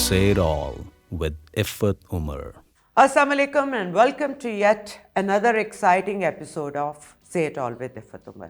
Say It All with Iffat Umar. Assalamu alaikum and welcome to yet another exciting episode of Say It All with Iffat Umar.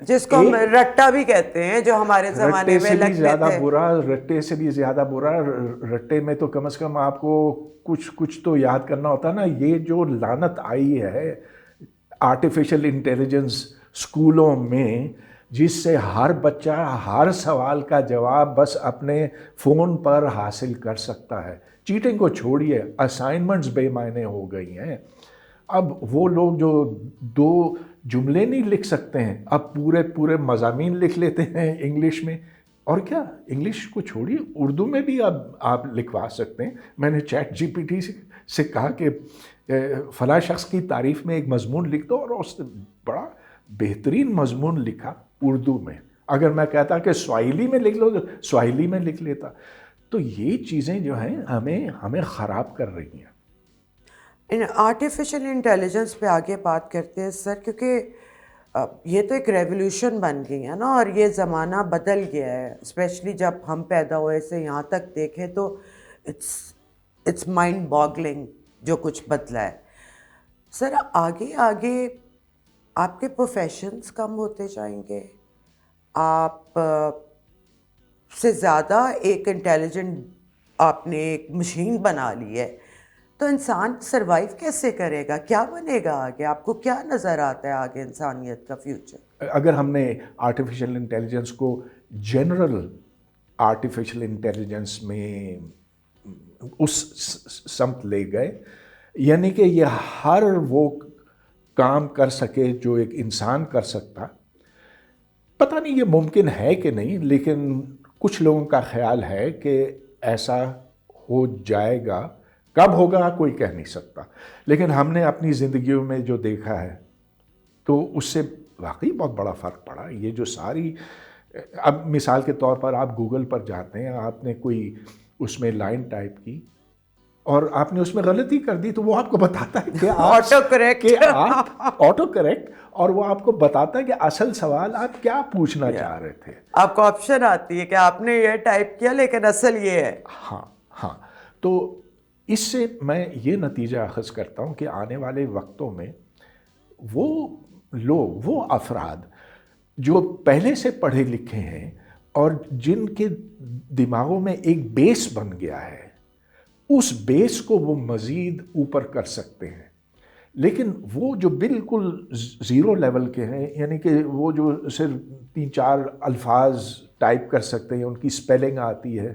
جس کو ہم رٹا بھی کہتے ہیں, جو ہمارے زمانے میں لگتے زیادہ تھے. برا, رٹے سے بھی زیادہ برا. رٹے میں تو کم از کم آپ کو کچھ تو یاد کرنا ہوتا نا. یہ جو لعنت آئی ہے آرٹیفیشل انٹیلیجنس اسکولوں میں, جس سے ہر بچہ ہر سوال کا جواب بس اپنے فون پر حاصل کر سکتا ہے. چیٹنگ کو چھوڑیے, اسائنمنٹس بے معنی ہو گئی ہیں. اب وہ لوگ جو 2 جملے نہیں لکھ سکتے ہیں, اب پورے مضامین لکھ لیتے ہیں انگلش میں. اور کیا, انگلش کو چھوڑیے, اردو میں بھی اب آپ لکھوا سکتے ہیں. میں نے چیٹ جی پی ٹی سے کہا کہ فلاں شخص کی تعریف میں ایک مضمون لکھ دو, اور اس نے بڑا بہترین مضمون لکھا اردو میں. اگر میں کہتا کہ سواحیلی میں لکھ لو تو سواحیلی میں لکھ لیتا. تو یہ چیزیں جو ہیں ہمیں خراب کر رہی ہیں. آرٹیفیشل انٹیلیجنس پہ آگے بات کرتے ہیں سر, کیونکہ یہ تو ایک ریولیوشن بن گئی ہے نا, اور یہ زمانہ بدل گیا ہے. اسپیشلی جب ہم پیدا ہوئے سے یہاں تک دیکھیں تو اٹس مائنڈ باگلنگ جو کچھ بدلا ہے. سر آگے آپ کے پروفیشنز کم ہوتے جائیں گے, آپ سے زیادہ ایک انٹیلیجنٹ آپ نے ایک مشین بنا لی ہے, تو انسان سروائیو کیسے کرے گا, کیا بنے گا آگے؟ آپ کو کیا نظر آتا ہے آگے انسانیت کا فیوچر؟ اگر ہم نے آرٹیفیشل انٹیلیجنس کو جنرل آرٹیفیشل انٹیلیجنس میں اس سمت لے گئے, یعنی کہ یہ ہر وہ کام کر سکے جو ایک انسان کر سکتا. پتہ نہیں یہ ممکن ہے کہ نہیں, لیکن کچھ لوگوں کا خیال ہے کہ ایسا ہو جائے گا. کب ہوگا کوئی کہہ نہیں سکتا, لیکن ہم نے اپنی زندگیوں میں جو دیکھا ہے تو اس سے واقعی بہت بڑا فرق پڑا. یہ جو ساری, اب مثال کے طور پر آپ گوگل پر جاتے ہیں, آپ نے کوئی اس میں لائن ٹائپ کی اور آپ نے اس میں غلطی کر دی, تو وہ آپ کو بتاتا ہے کہ آٹو کریکٹ, اور وہ آپ کو بتاتا ہے کہ اصل سوال آپ کیا پوچھنا چاہ رہے تھے. آپ کو آپشن آتی ہے کہ آپ نے یہ ٹائپ کیا لیکن اصل یہ ہے. ہاں. تو اس سے میں یہ نتیجہ اخذ کرتا ہوں کہ آنے والے وقتوں میں وہ لوگ, وہ افراد جو پہلے سے پڑھے لکھے ہیں اور جن کے دماغوں میں ایک بیس بن گیا ہے, اس بیس کو وہ مزید اوپر کر سکتے ہیں. لیکن وہ جو بالکل زیرو لیول کے ہیں, یعنی کہ وہ جو صرف 3-4 الفاظ ٹائپ کر سکتے ہیں, ان کی سپیلنگ آتی ہے,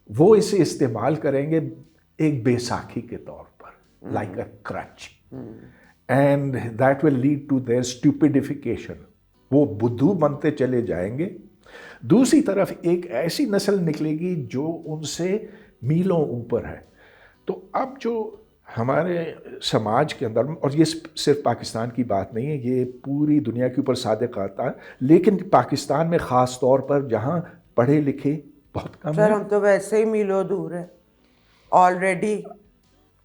وہ اسے استعمال کریں گے ایک بیساکھی کے طور پر, like a crutch, and that will lead to their stupidification. وہ بدھو بنتے چلے جائیں گے. دوسری طرف ایک ایسی نسل نکلے گی جو ان سے میلوں اوپر ہے. تو اب جو ہمارے سماج کے اندر, اور یہ صرف پاکستان کی بات نہیں ہے, یہ پوری دنیا کے اوپر صادق آتا ہے, لیکن پاکستان میں خاص طور پر جہاں پڑھے لکھے بہت کم ہیں. سر ہم تو ویسے ہی میلوں دور ہیں آلریڈی.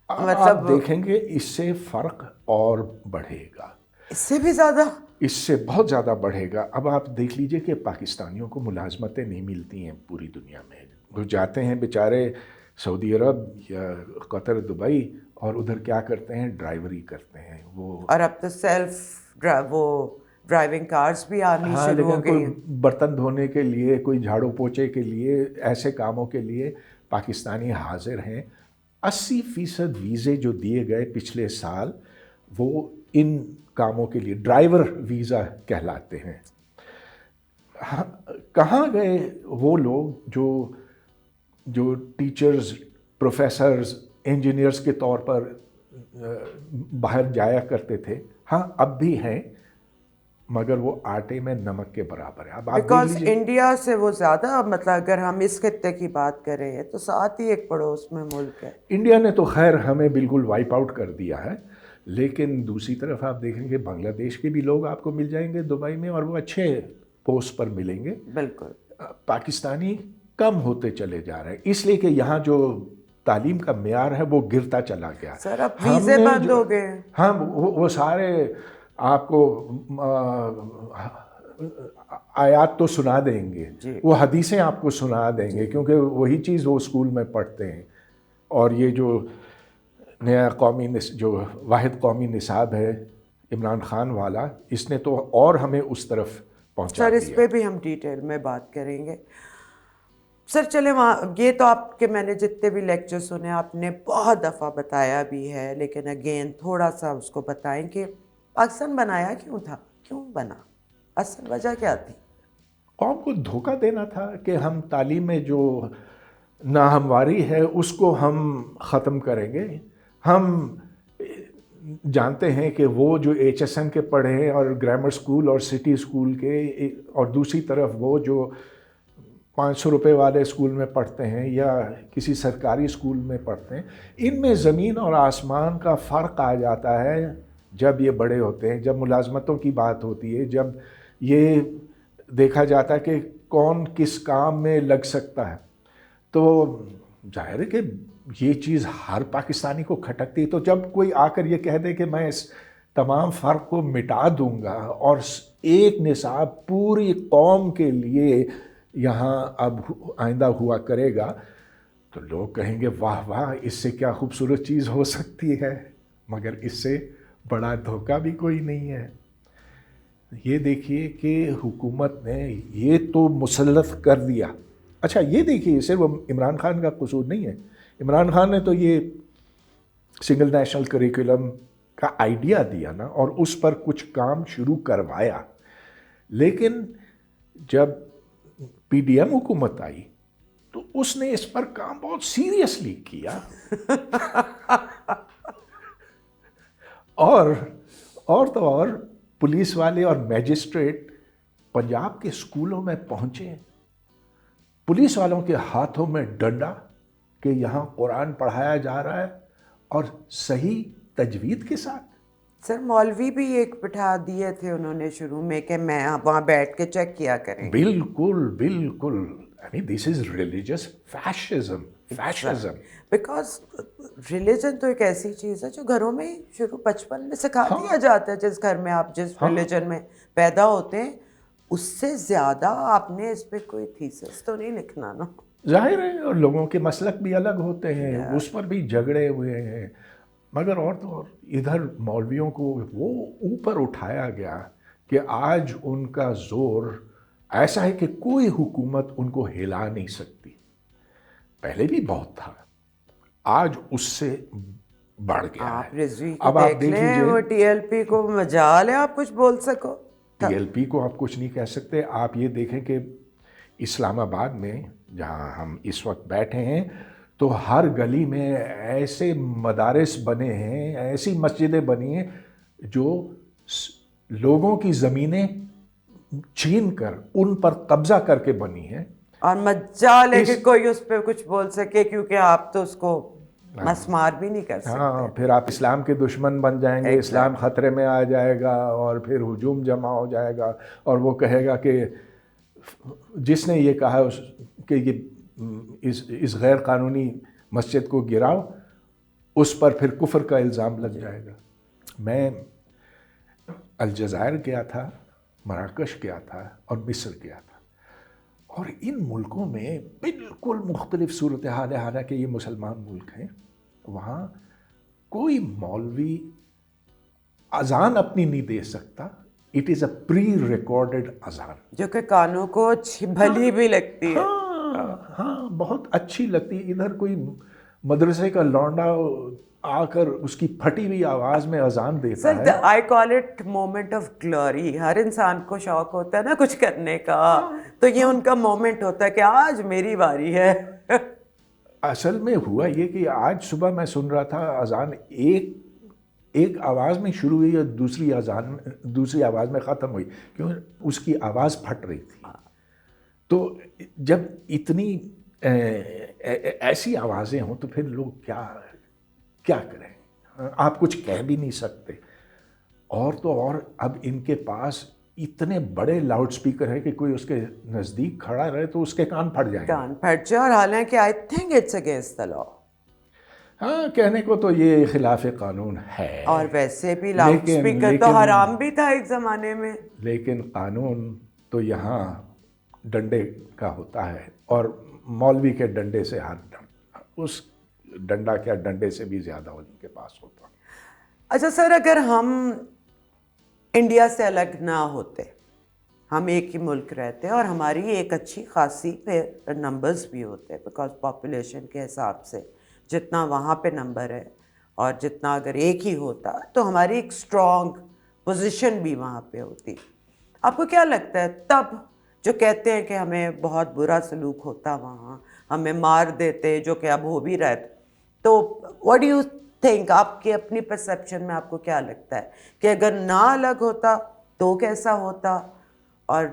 مطلب آپ دیکھیں گے اس سے فرق اور بڑھے گا, اس سے بھی زیادہ, اس سے بہت زیادہ بڑھے گا. اب آپ دیکھ لیجئے کہ پاکستانیوں کو ملازمتیں نہیں ملتی ہیں پوری دنیا میں. وہ جاتے ہیں بیچارے سعودی عرب یا قطر, دبئی, اور ادھر کیا کرتے ہیں, ڈرائیوری کرتے ہیں وہ. اور اب تو سیلف وہ ڈرائیونگ کارز بھی آنی شروع ہو گئی ہیں. برتن دھونے کے لیے, کوئی جھاڑو پوچھے کے لیے, ایسے کاموں کے لیے پاکستانی حاضر ہیں. 80% ویزے جو دیے گئے پچھلے سال وہ ان کاموں کے لیے ڈرائیور ویزا کہلاتے ہیں. کہاں گئے وہ لوگ جو ٹیچرز, پروفیسرز, انجینئرز کے طور پر باہر جایا کرتے تھے؟ ہاں اب بھی ہیں, مگر وہ آٹے میں نمک کے برابر ہے. بیکاز انڈیا سے وہ زیادہ, مطلب اگر ہم اس خطے کی بات کریں تو ساتھ ہی ایک پڑوس میں ملک ہے. انڈیا نے تو خیر ہمیں بالکل وائپ آؤٹ کر دیا ہے, لیکن دوسری طرف آپ دیکھیں گے بنگلہ دیش کے بھی لوگ آپ کو مل جائیں گے دبئی میں, اور وہ اچھے پوسٹ پر ملیں گے. بالکل. پاکستانی کم ہوتے چلے جا رہے ہیں, اس لیے کہ یہاں جو تعلیم کا معیار ہے وہ گرتا چلا گیا. سر اب ویزے بند ہو گئے. ہاں, وہ سارے آپ کو آیات تو سنا دیں گے, وہ حدیثیں آپ کو سنا دیں گے, کیونکہ وہی چیز وہ اسکول میں پڑھتے ہیں. اور یہ جو نیا جو واحد قومی نصاب ہے عمران خان والا, اس نے تو اور ہمیں اس طرف پہنچا سر اس دیا۔ پہ بھی ہم ڈیٹیل میں بات کریں گے سر. چلے وہاں یہ تو آپ کے میں نے جتنے بھی لیکچر سنے آپ نے بہت دفعہ بتایا بھی ہے, لیکن اگین تھوڑا سا اس کو بتائیں کہ پاکستان بنایا کیوں تھا, کیوں بنا, اصل وجہ کیا تھی؟ قوم کو دھوکہ دینا تھا کہ ہم تعلیم میں جو ناہمواری ہے اس کو ہم ختم کریں گے. ہم جانتے ہیں کہ وہ جو ایچ ایس ایم کے پڑھے ہیں اور گرامر سکول اور سٹی سکول کے, اور دوسری طرف وہ جو 500 روپے والے اسکول میں پڑھتے ہیں یا کسی سرکاری اسکول میں پڑھتے ہیں, ان میں زمین اور آسمان کا فرق آ جاتا ہے جب یہ بڑے ہوتے ہیں, جب ملازمتوں کی بات ہوتی ہے, جب یہ دیکھا جاتا ہے کہ کون کس کام میں لگ سکتا ہے. تو ظاہر ہے کہ یہ چیز ہر پاکستانی کو کھٹکتی ہے. تو جب کوئی آ کر یہ کہہ دے کہ میں اس تمام فرق کو مٹا دوں گا اور ایک نصاب پوری قوم کے لیے یہاں اب آئندہ ہوا کرے گا, تو لوگ کہیں گے واہ واہ, اس سے کیا خوبصورت چیز ہو سکتی ہے. مگر اس سے بڑا دھوکہ بھی کوئی نہیں ہے. یہ دیکھیے کہ حکومت نے یہ تو مسلط کر دیا. اچھا یہ دیکھیے صرف عمران خان کا قصور نہیں ہے. عمران خان نے تو یہ سنگل نیشنل کریکولم کا آئیڈیا دیا نا, اور اس پر کچھ کام شروع کروایا, لیکن جب پی ڈی ایم حکومت آئی تو اس نے اس پر کام بہت سیریسلی کیا. اور تو اور پولیس والے اور میجسٹریٹ پنجاب کے اسکولوں میں پہنچے, پولیس والوں کے ہاتھوں میں ڈنڈا کہ یہاں قرآن پڑھایا جا رہا ہے اور صحیح تجوید کے ساتھ. سر مولوی بھی ایک بٹھا دیے تھے انہوں نے شروع میں کہ میں وہاں بیٹھ کے چیک کیا کریں. بالکل بالکل. I mean, this is religious fascism. Because religion تو ایک ایسی چیز ہے جو گھروں میں شروع بچپن میں سکھا دیا جاتا ہے. جس گھر میں آپ جس ریلیجن میں پیدا ہوتے ہیں اس سے زیادہ آپ نے اس پہ کوئی تھیسس تو نہیں لکھنا نا. ظاہر ہے, اور لوگوں کے مسلک بھی الگ ہوتے ہیں, اس پر بھی جھگڑے ہوئے ہیں. مگر اور تو اور ادھر مولویوں کو وہ اوپر اٹھایا گیا کہ آج ان کا زور ایسا ہے کہ کوئی حکومت ان کو ہلا نہیں سکتی. پہلے بھی بہت تھا, آج اس سے بڑھ گیا ہے. آپ رضوی اب کو آپ دیکھ دیکھ لیں, لیجئے, وہ ٹی ایل پی کو مجال ہے آپ کچھ بول سکو. ٹی ایل پی کو آپ کچھ نہیں کہہ سکتے. آپ یہ دیکھیں کہ اسلام آباد میں جہاں ہم اس وقت بیٹھے ہیں تو ہر گلی میں ایسے مدارس بنے ہیں, ایسی مسجدیں بنی ہیں جو لوگوں کی زمینیں چھین کر ان پر قبضہ کر کے بنی ہیں. اور مجال ہے کہ کوئی اس پہ کچھ بول سکے, کیونکہ آپ تو اس کو مسمار بھی نہیں کر سکتے. ہاں, پھر آپ اسلام کے دشمن بن جائیں گے, اسلام خطرے میں آ جائے گا, اور پھر ہجوم جمع ہو جائے گا, اور وہ کہے گا کہ جس نے یہ کہا کہ یہ اس غیر قانونی مسجد کو گراؤ, اس پر پھر کفر کا الزام لگ جائے گا. میں الجزائر گیا تھا, مراکش گیا تھا اور مصر گیا تھا, اور ان ملکوں میں بالکل مختلف صورتحال ہے. حالانکہ یہ مسلمان ملک ہیں, وہاں کوئی مولوی اذان اپنی نہیں دے سکتا. It is a pre recorded اذان, جو کہ کانوں کو بھلی بھی لگتی ہے. ہاں بہت اچھی لگتی ہے. ادھر کوئی مدرسے کا لونڈا آ کر اس کی پھٹی ہوئی آواز میں اذان دیتا ہے. Sir I call it moment of glory. ہر انسان کو شوق ہوتا ہے نا کچھ کرنے کا, تو یہ ان کا مومنٹ ہوتا ہے کہ آج میری باری ہے. اصل میں ہوا یہ کہ آج صبح میں سن رہا تھا اذان ایک آواز میں شروع ہوئی اور دوسری آواز میں ختم ہوئی, کیوں اس کی آواز پھٹ رہی تھی. تو جب اتنی ایسی آوازیں ہوں تو پھر لوگ کیا کریں, آپ کچھ کہہ بھی نہیں سکتے. اور تو اور اب ان کے پاس اتنے بڑے لاؤڈ سپیکر ہیں کہ کوئی اس کے نزدیک کھڑا رہے تو اس کے کان پھٹ جائیں گے. کان پھٹ جائے, اور حالانکہ I think it's against the law. ہاں, کہنے کو تو یہ خلاف قانون ہے, اور ویسے بھی لاؤڈ سپیکر تو حرام بھی تھا ایک زمانے میں. لیکن قانون تو یہاں ڈنڈے کا ہوتا ہے, اور مولوی کے ڈنڈے سے اس ڈنڈا کیا ڈنڈے سے بھی زیادہ ان کے پاس ہوتا. اچھا سر, اگر ہم انڈیا سے الگ نہ ہوتے ہم ایک ہی ملک رہتے ہیں اور ہماری ایک اچھی خاصی نمبرز بھی ہوتے ہیں بیکاز پاپولیشن کے حساب سے جتنا وہاں پہ نمبر ہے اور جتنا اگر ایک ہی ہوتا تو ہماری ایک اسٹرانگ پوزیشن بھی وہاں پہ ہوتی. آپ کو کیا لگتا ہے تب جو کہتے ہیں کہ ہمیں بہت برا سلوک ہوتا وہاں, ہمیں مار دیتے, جو کہ اب ہو بھی رہا ہے, تو واٹ ڈو یو تھنک, آپ کی اپنی پرسیپشن میں آپ کو کیا لگتا ہے کہ اگر نہ الگ ہوتا تو کیسا ہوتا, اور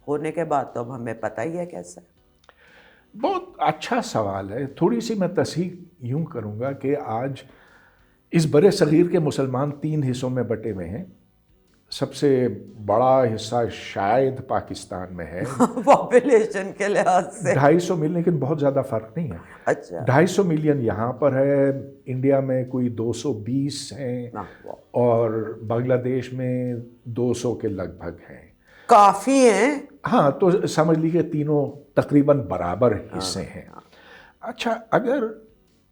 ہونے کے بعد تو اب ہمیں پتہ ہی ہے کیسا ہے؟ بہت اچھا سوال ہے. تھوڑی سی میں تصحیح یوں کروں گا کہ آج اس برِ صغیر کے مسلمان 3 حصوں میں بٹے ہوئے ہیں. سب سے بڑا حصہ شاید پاکستان میں ہے پاپولیشن کے لحاظ سے 250 ملین, لیکن بہت زیادہ فرق نہیں ہے. اچھا 250 ملین یہاں پر ہے, انڈیا میں کوئی 220 ہیں اور بنگلہ دیش میں 200 کے لگ بھگ ہیں. کافی ہیں. ہاں, تو سمجھ لیجیے تینوں تقریباً برابر حصے ہیں. اچھا, اگر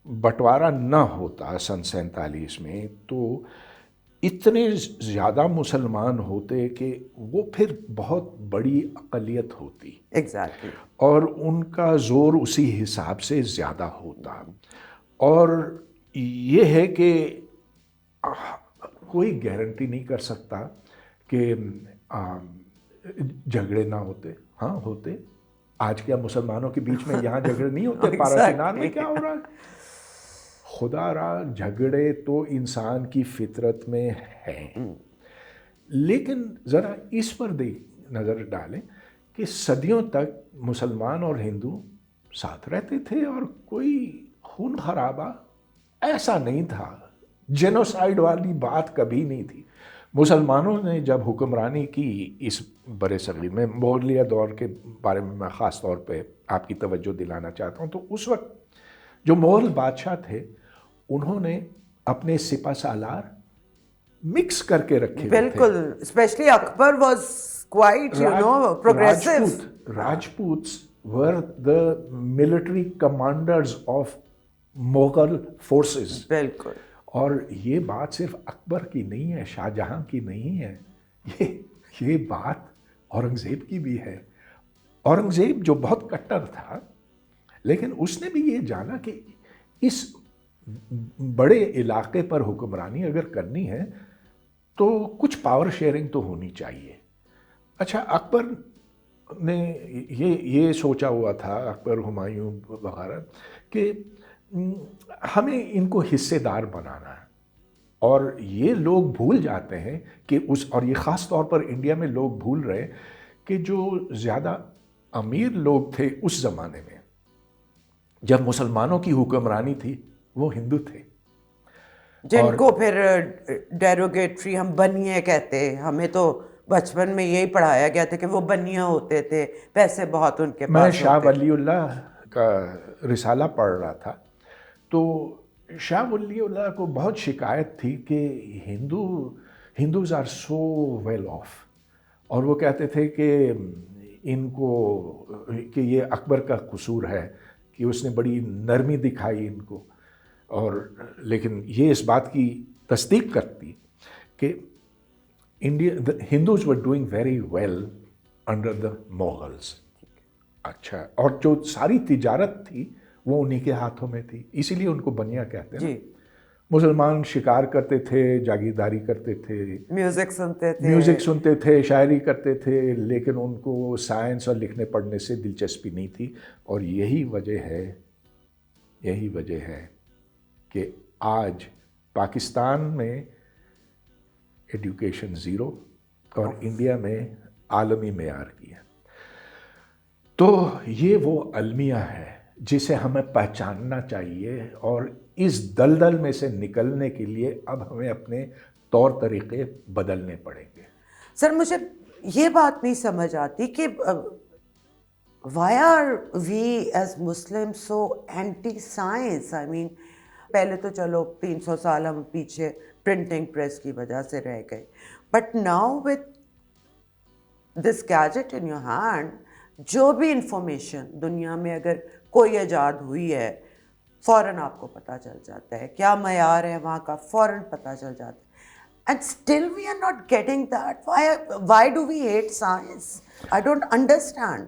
بٹوارا نہ ہوتا سن 47 میں تو اتنے زیادہ مسلمان ہوتے کہ وہ پھر بہت بڑی اقلیت ہوتی. ایگزیکٹلی. اور ان کا زور اسی حساب سے زیادہ ہوتا. اور یہ ہے کہ کوئی گارنٹی نہیں کر سکتا کہ جھگڑے نہ ہوتے. ہاں ہوتے. آج کیا مسلمانوں کے بیچ میں یہاں جھگڑے نہیں ہوتے؟ پاراسینان میں کیا ہو رہا ہے؟ خدا را جھگڑے تو انسان کی فطرت میں ہیں. لیکن ذرا اس پر نظر ڈالیں کہ صدیوں تک مسلمان اور ہندو ساتھ رہتے تھے اور کوئی خون خرابہ ایسا نہیں تھا. جینوسائیڈ والی بات کبھی نہیں تھی. مسلمانوں نے جب حکمرانی کی اس برِ صغیر میں, مغلیہ دور کے بارے میں خاص طور پہ آپ کی توجہ دلانا چاہتا ہوں, تو اس وقت جو مغل بادشاہ تھے انہوں نے اپنے سپہ سالار مکس کر کے رکھے تھے. بالکل, especially Akbar was quite progressive. Rajputs were the military commanders of Mughal forces. بالکل. اور یہ بات صرف اکبر کی نہیں ہے, شاہ جہاں کی نہیں ہے, یہ بات اورنگزیب کی بھی ہے. اورنگزیب جو بہت کٹر تھا, لیکن اس نے بھی یہ جانا کہ اس بڑے علاقے پر حکمرانی اگر کرنی ہے تو کچھ پاور شیئرنگ تو ہونی چاہیے. اچھا, اکبر نے یہ سوچا ہوا تھا, اکبر, ہمایوں وغیرہ, کہ ہمیں ان کو حصے دار بنانا ہے. اور یہ لوگ بھول جاتے ہیں کہ اور یہ خاص طور پر انڈیا میں لوگ بھول رہے کہ جو زیادہ امیر لوگ تھے اس زمانے میں جب مسلمانوں کی حکمرانی تھی وہ ہندو تھے, جن کو پھر ڈیروگیٹری ہم بنیے کہتے. ہمیں تو بچپن میں یہی پڑھایا گیا تھا کہ وہ بنیا ہوتے تھے, پیسے بہت ان کے پاس. میں شاہ ولی اللہ کا رسالہ پڑھ رہا تھا, تو شاہ ولی اللہ کو بہت شکایت تھی کہ Hindus are so well off, اور وہ کہتے تھے کہ ان کو کہ یہ اکبر کا قصور ہے کہ اس نے بڑی نرمی دکھائی ان کو. اور لیکن یہ اس بات کی تصدیق کرتی کہ Hindus were doing very well under the Mughals. اچھا, اور جو ساری تجارت تھی وہ انہی کے ہاتھوں میں تھی, اسی لیے ان کو بنیا کہتے ہیں. مسلمان شکار کرتے تھے, جاگیرداری کرتے تھے, میوزک سنتے تھے, شاعری کرتے تھے, لیکن ان کو سائنس اور لکھنے پڑھنے سے دلچسپی نہیں تھی. اور یہی وجہ ہے کہ آج پاکستان میں ایڈوکیشن 0 اور انڈیا میں عالمی معیار کی ہے. تو یہ وہ المیہ ہے جسے ہمیں پہچاننا چاہیے, اور اس دلدل میں سے نکلنے کے لیے اب ہمیں اپنے طور طریقے بدلنے پڑیں گے. سر, مجھے یہ بات نہیں سمجھ آتی کہ why are we as Muslims so anti-science? I mean, پہلے تو چلو 300 سال ہم پیچھے پرنٹنگ پریس کی وجہ سے رہ گئے, but now with this gadget in your hand, جو بھی انفارمیشن دنیا میں اگر کوئی ایجاد ہوئی ہے فوراً آپ کو پتہ چل جاتا ہے, کیا معیار ہے وہاں کا فوراً پتہ چل جاتا ہے. And still we are not getting that. Why do we hate science? I don't understand.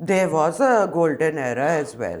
There was a golden era as well.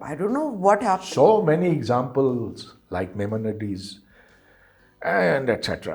I don't know what happened. So many examples like Maimonides and etc.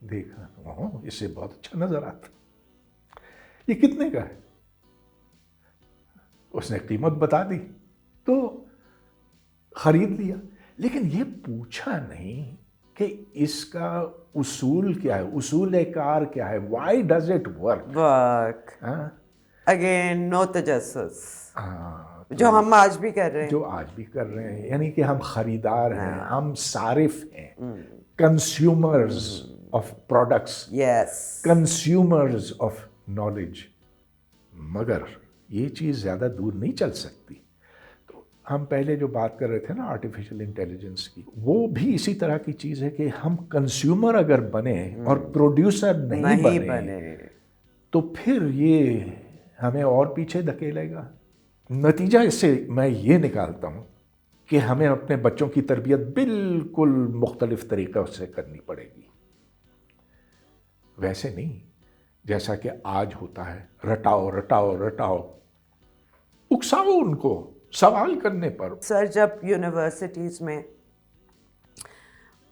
دیکھا, اس سے بہت اچھا نظر آتا, یہ کتنے کا ہے؟ اس نے قیمت بتا دی تو خرید لیا, لیکن یہ پوچھا نہیں کہ اس کا اصول کیا ہے, اصول کار کیا ہے, why does it work. Again no تجسس, جو ہم آج بھی کر رہے ہیں, یعنی کہ ہم خریدار ہیں, ہم صارف ہیں, consumers of products, consumers of knowledge. مگر یہ چیز زیادہ دور نہیں چل سکتی. تو ہم پہلے جو بات کر رہے تھے نا آرٹیفیشل انٹیلیجنس کی, وہ بھی اسی طرح کی چیز ہے کہ ہم کنزیومر اگر بنے اور پروڈیوسر نہیں بنے تو پھر یہ ہمیں اور پیچھے دھکیلے گا. نتیجہ اس سے میں یہ نکالتا ہوں کہ ہمیں اپنے بچوں کی تربیت بالکل مختلف طریقوں سے کرنی پڑے گی. ویسے نہیں جیسا کہ آج ہوتا ہے, رٹاؤ رٹاؤ رٹاؤ, اکساؤ ان کو سوال کرنے پر. سر, جب یونیورسٹیز میں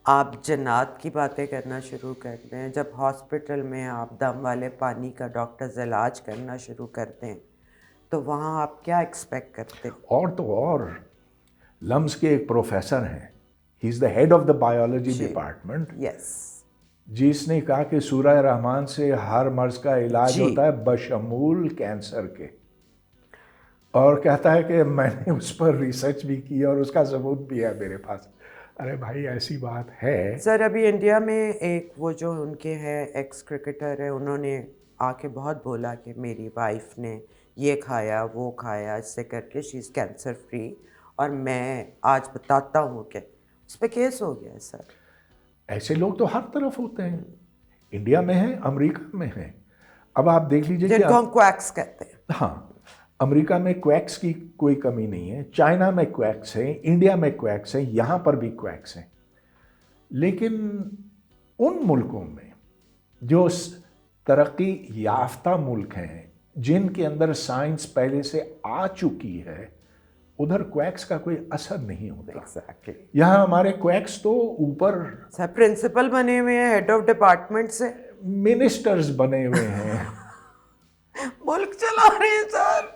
آپ جنات کی باتیں کرنا شروع کرتے ہیں, جب ہاسپٹل میں آپ دم والے پانی کا ڈاکٹرز علاج کرنا شروع کرتے ہیں, تو وہاں آپ کیا ایکسپیکٹ کرتے ہیں؟ اور تو اور لمس کے ایک پروفیسر ہیں, he is the head of the biology department, جس نے کہا کہ سورہ رحمان سے ہر مرض کا علاج ہوتا ہے بشمول کینسر کے, اور کہتا ہے کہ میں نے اس پر ریسرچ بھی کی اور اس کا ثبوت بھی ہے میرے پاس. ارے بھائی ایسی بات ہے. سر, ابھی انڈیا میں ایک وہ جو ان کے ہیں ایکس کرکٹر ہے, انہوں نے آ کے بہت بولا کہ میری وائف نے یہ کھایا وہ کھایا, اس سے کر کے شی از کینسر فری, اور میں آج بتاتا ہوں کہ اس پہ کیس ہو گیا ہے. سر, ایسے لوگ تو ہر طرف ہوتے ہیں, انڈیا میں ہیں, امریکہ میں ہیں. اب آپ دیکھ لیجئے جن کو ہم کویکس کہتے ہیں. ہاں, امریکہ میں کویکس کی کوئی کمی نہیں ہے, چائنا میں کویکس ہیں, انڈیا میں کویکس ہیں, یہاں پر بھی کویکس ہیں. لیکن ان ملکوں میں جو ترقی یافتہ ملک ہیں, جن کے اندر سائنس پہلے سے آ چکی ہے, ادھر کویکس کا کوئی اثر نہیں ہوتا. یہاں ہمارے کویکس تو اوپر پرنسپل بنے ہوئے ہیں, ہیڈ آف ڈپارٹمنٹ سے منسٹرز بنے ہوئے ہیں, ملک چلا رہے ہیں. سر,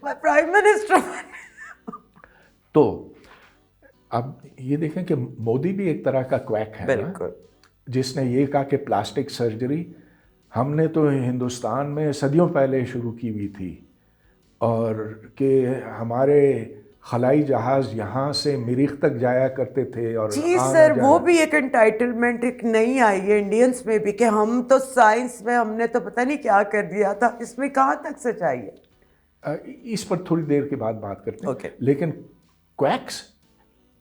میں پرائم منسٹر. تو اب یہ دیکھیں کہ مودی بھی ایک طرح کا کویک ہے, بالکل, جس نے یہ کہا کہ پلاسٹک سرجری ہم نے تو ہندوستان میں صدیوں پہلے شروع کی ہوئی تھی, اور کہ ہمارے خلائی جہاز یہاں سے مریخ تک جایا کرتے تھے. اور جی سر, وہ بھی ایک انٹائٹلمنٹ ایک نئی آئی ہے انڈینس میں بھی, کہ ہم تو سائنس میں ہم نے تو پتہ نہیں کیا کر دیا تھا. اس میں کہاں تک سچائی ہے؟ اس پر تھوڑی دیر کے بعد بات کرتے ہیں. لیکن کویکس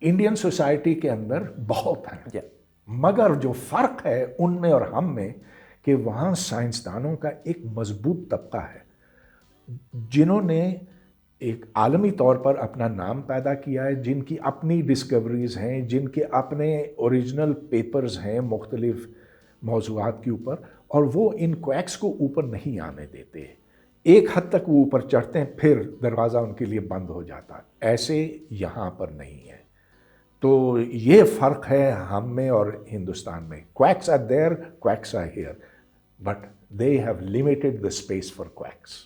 انڈین سوسائٹی کے اندر بہت ہیں, مگر جو فرق ہے ان میں اور ہم میں کہ وہاں سائنسدانوں کا ایک مضبوط طبقہ ہے, جنہوں نے ایک عالمی طور پر اپنا نام پیدا کیا ہے, جن کی اپنی ڈسکوریز ہیں, جن کے اپنے اوریجنل پیپرز ہیں مختلف موضوعات کے اوپر, اور وہ ان کویکس کو اوپر نہیں آنے دیتے. ایک حد تک وہ اوپر چڑھتے ہیں, پھر دروازہ ان کے لیے بند ہو جاتا ہے. ایسے یہاں پر نہیں ہے. تو یہ فرق ہے ہم میں اور ہندوستان میں. Quacks are there, quacks are here, but they have limited the space for quacks.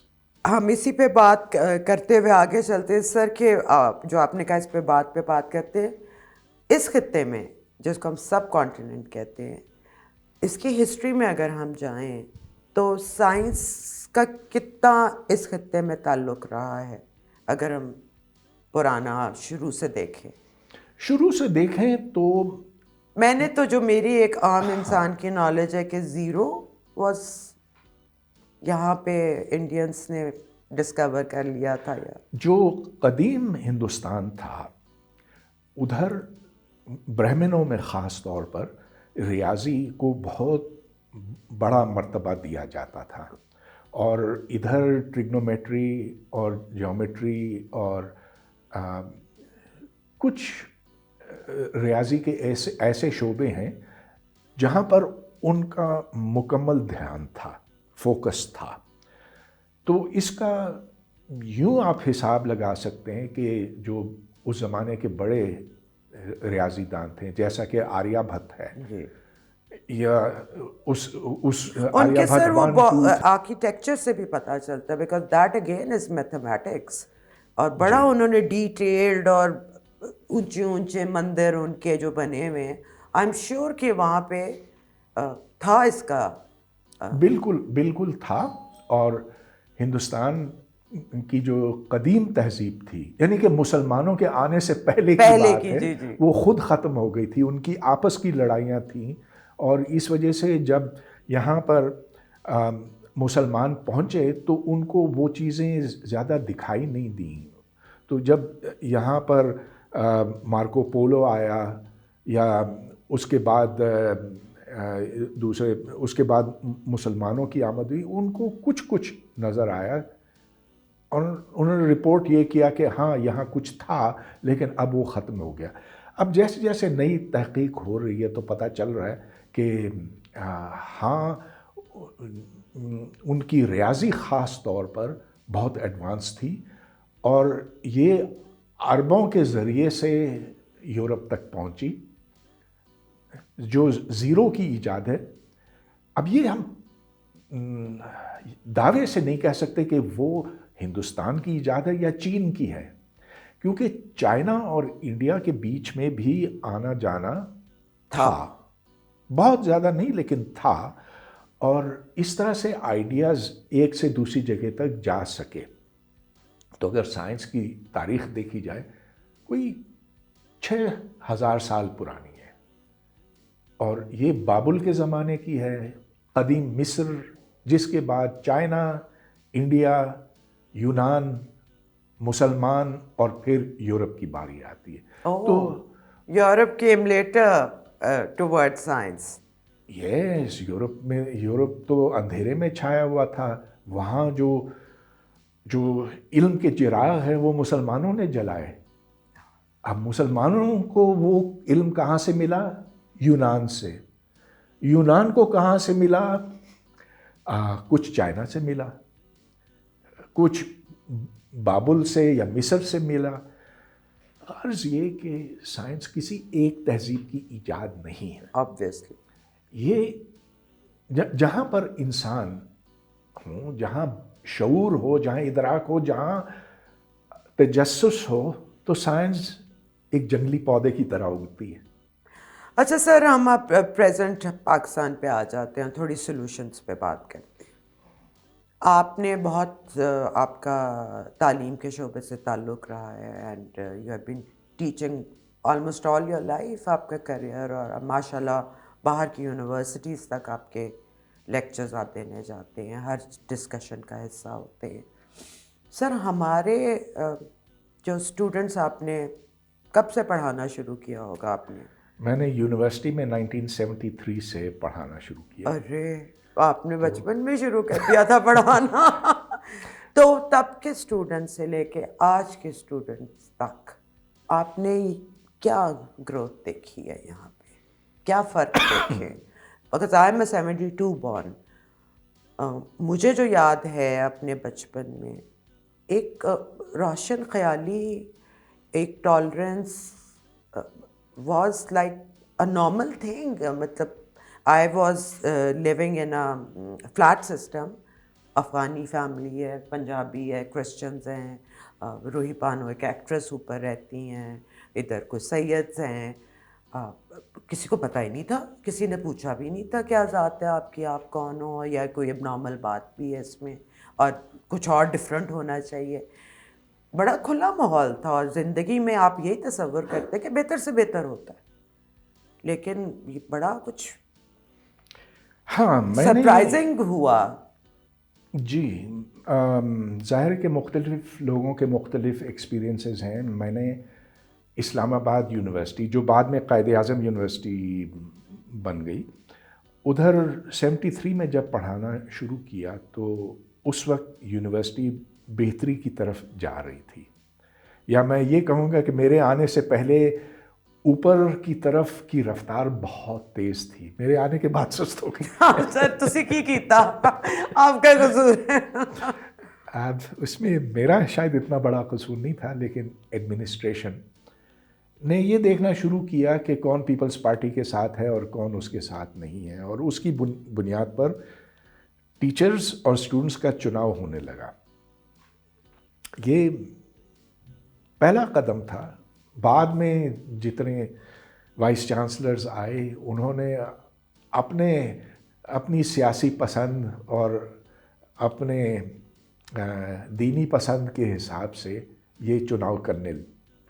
ہم اسی پہ بات کرتے ہوئے آگے چلتے ہیں سر, کہ جو آپ نے کہا اس پہ بات کرتے ہیں, اس خطے میں جس کو ہم سب کانٹیننٹ کہتے ہیں, اس کی ہسٹری میں اگر ہم جائیں تو سائنس کا کتنا اس خطے میں تعلق رہا ہے؟ اگر ہم پرانا شروع سے دیکھیں تو میں نے تو جو میری ایک عام انسان کی نالج ہے کہ زیرو واز یہاں پہ انڈینس نے ڈسکور کر لیا تھا. یا جو قدیم ہندوستان تھا, ادھر برہمنوں میں خاص طور پر ریاضی کو بہت بڑا مرتبہ دیا جاتا تھا, اور ادھر ٹریگنومیٹری اور جیومیٹری اور کچھ ریاضی کے ایسے شعبے ہیں جہاں پر ان کا مکمل دھیان تھا, فوکس تھا. تو اس کا یوں آپ حساب لگا سکتے ہیں کہ جو اس زمانے کے بڑے ریاضی دان تھے, جیسا کہ آریہ بھٹ ہے, یا اس ان کے سر وہ آرکیٹیکچر سے بھی پتہ چلتا ہے, because that again is mathematics, اور بڑا انہوں نے ڈیٹیلڈ اور اونچے اونچے مندر ان کے جو بنے ہوئے ہیں, آئی ایم شیور کہ وہاں پہ تھا اس کا. بالکل تھا. اور ہندوستان کی جو قدیم تہذیب تھی, یعنی کہ مسلمانوں کے آنے سے پہلے کی بات ہے, وہ خود ختم ہو گئی تھی. ان کی آپس کی لڑائیاں تھیں, اور اس وجہ سے جب یہاں پر مسلمان پہنچے تو ان کو وہ چیزیں زیادہ دکھائی نہیں دیں. تو جب یہاں پر مارکو پولو آیا, یا اس کے بعد اس کے بعد مسلمانوں کی آمد ہوئی, ان کو کچھ نظر آیا, اور انہوں نے رپورٹ یہ کیا کہ ہاں یہاں کچھ تھا لیکن اب وہ ختم ہو گیا. اب جیسے جیسے نئی تحقیق ہو رہی ہے تو پتہ چل رہا ہے کہ ہاں ان کی ریاضی خاص طور پر بہت ایڈوانس تھی, اور یہ عربوں کے ذریعے سے یورپ تک پہنچی, جو زیرو کی ایجاد ہے. اب یہ ہم دعوے سے نہیں کہہ سکتے کہ وہ ہندوستان کی ایجاد ہے یا چین کی ہے, کیونکہ چائنا اور انڈیا کے بیچ میں بھی آنا جانا تھا, بہت زیادہ نہیں لیکن تھا, اور اس طرح سے آئیڈیاز ایک سے دوسری جگہ تک جا سکے. تو اگر سائنس کی تاریخ دیکھی جائے کوئی 6000 سال پرانی ہے, اور یہ بابل کے زمانے کی ہے, قدیم مصر, جس کے بعد چائنا, انڈیا, یونان, مسلمان, اور پھر یورپ کی باری آتی ہے. تو Europe came later toward science. یس, یورپ تو اندھیرے میں چھایا ہوا تھا. وہاں جو علم کے چراغ ہیں وہ مسلمانوں نے جلائے. اب مسلمانوں کو وہ علم کہاں سے ملا؟ یونان سے. یونان کو کہاں سے ملا؟ کچھ چائنا سے ملا, کچھ بابل سے یا مصر سے ملا. غرض یہ کہ سائنس کسی ایک تہذیب کی ایجاد نہیں ہے. Obviously. یہ جہاں پر انسان ہوں, جہاں شعور ہو, جہاں ادراک ہو, جہاں تجسس ہو, تو سائنس ایک جنگلی پودے کی طرح اگتی ہے. اچھا سر, ہم اب پریزنٹ پاکستان پہ آ جاتے ہیں, تھوڑی سولوشنس پہ بات کرتے ہیں. آپ نے بہت, آپ کا تعلیم کے شعبے سے تعلق رہا ہے, and you have been teaching almost all your life. آپ کا کریئر, اور ماشاء اللہ باہر کی یونیورسٹیز تک آپ کے لیکچرز آپ دینے جاتے ہیں, ہر ڈسکشن کا حصہ ہوتے ہیں. سر, ہمارے جو اسٹوڈنٹس, آپ نے کب سے پڑھانا شروع کیا ہوگا آپ نے؟ میں نے یونیورسٹی میں 1973 سے پڑھانا شروع کیا. ارے, آپ نے بچپن میں شروع کر دیا تھا پڑھانا. تو تب کے اسٹوڈنٹ سے لے کے آج کے اسٹوڈنٹس تک آپ نے کیا گروتھ دیکھی ہے یہاں پہ, کیا فرق دیکھے؟ Because I am a 72 born. مجھے جو یاد ہے اپنے بچپن میں, ایک روشن خیالی, ایک tolerance was like a normal thing. مطلب I was living in a flat system. Afghani family ہے, پنجابی ہے, کرسچنز ہیں, روحی پانو ایک ایکٹریس اوپر رہتی ہیں, ادھر کوئی سیدز ہیں. کسی کو پتہ ہی نہیں تھا, کسی نے پوچھا بھی نہیں تھا کیا ذات ہے آپ کی, آپ کون ہو, یا کوئی اب نارمل بات بھی ہے اس میں, اور کچھ اور ڈفرینٹ ہونا چاہیے. بڑا کھلا ماحول تھا, اور زندگی میں آپ یہی تصور کرتے کہ بہتر سے بہتر ہوتا ہے, لیکن یہ بڑا کچھ سرپرائزنگ ہوا. جی, ظاہر کہ مختلف لوگوں کے مختلف ایکسپیرینسز ہیں. میں نے اسلام آباد یونیورسٹی, جو بعد میں قائد اعظم یونیورسٹی بن گئی, ادھر 73 میں جب پڑھانا شروع کیا تو اس وقت یونیورسٹی بہتری کی طرف جا رہی تھی. یا میں یہ کہوں گا کہ میرے آنے سے پہلے اوپر کی طرف کی رفتار بہت تیز تھی, میرے آنے کے بعد سست ہو گئی. سر تسی کی کیتا, آپ کا قصور ہے. اب اس میں میرا شاید اتنا بڑا قصور نہیں تھا, لیکن ایڈمنسٹریشن نے یہ دیکھنا شروع کیا کہ کون پیپلز پارٹی کے ساتھ ہے اور کون اس کے ساتھ نہیں ہے، اور اس کی بنیاد پر ٹیچرز اور اسٹوڈنٹس کا چناؤ ہونے لگا. یہ پہلا قدم تھا. بعد میں جتنے وائس چانسلرز آئے انہوں نے اپنی سیاسی پسند اور اپنے دینی پسند کے حساب سے یہ چناؤ کرنے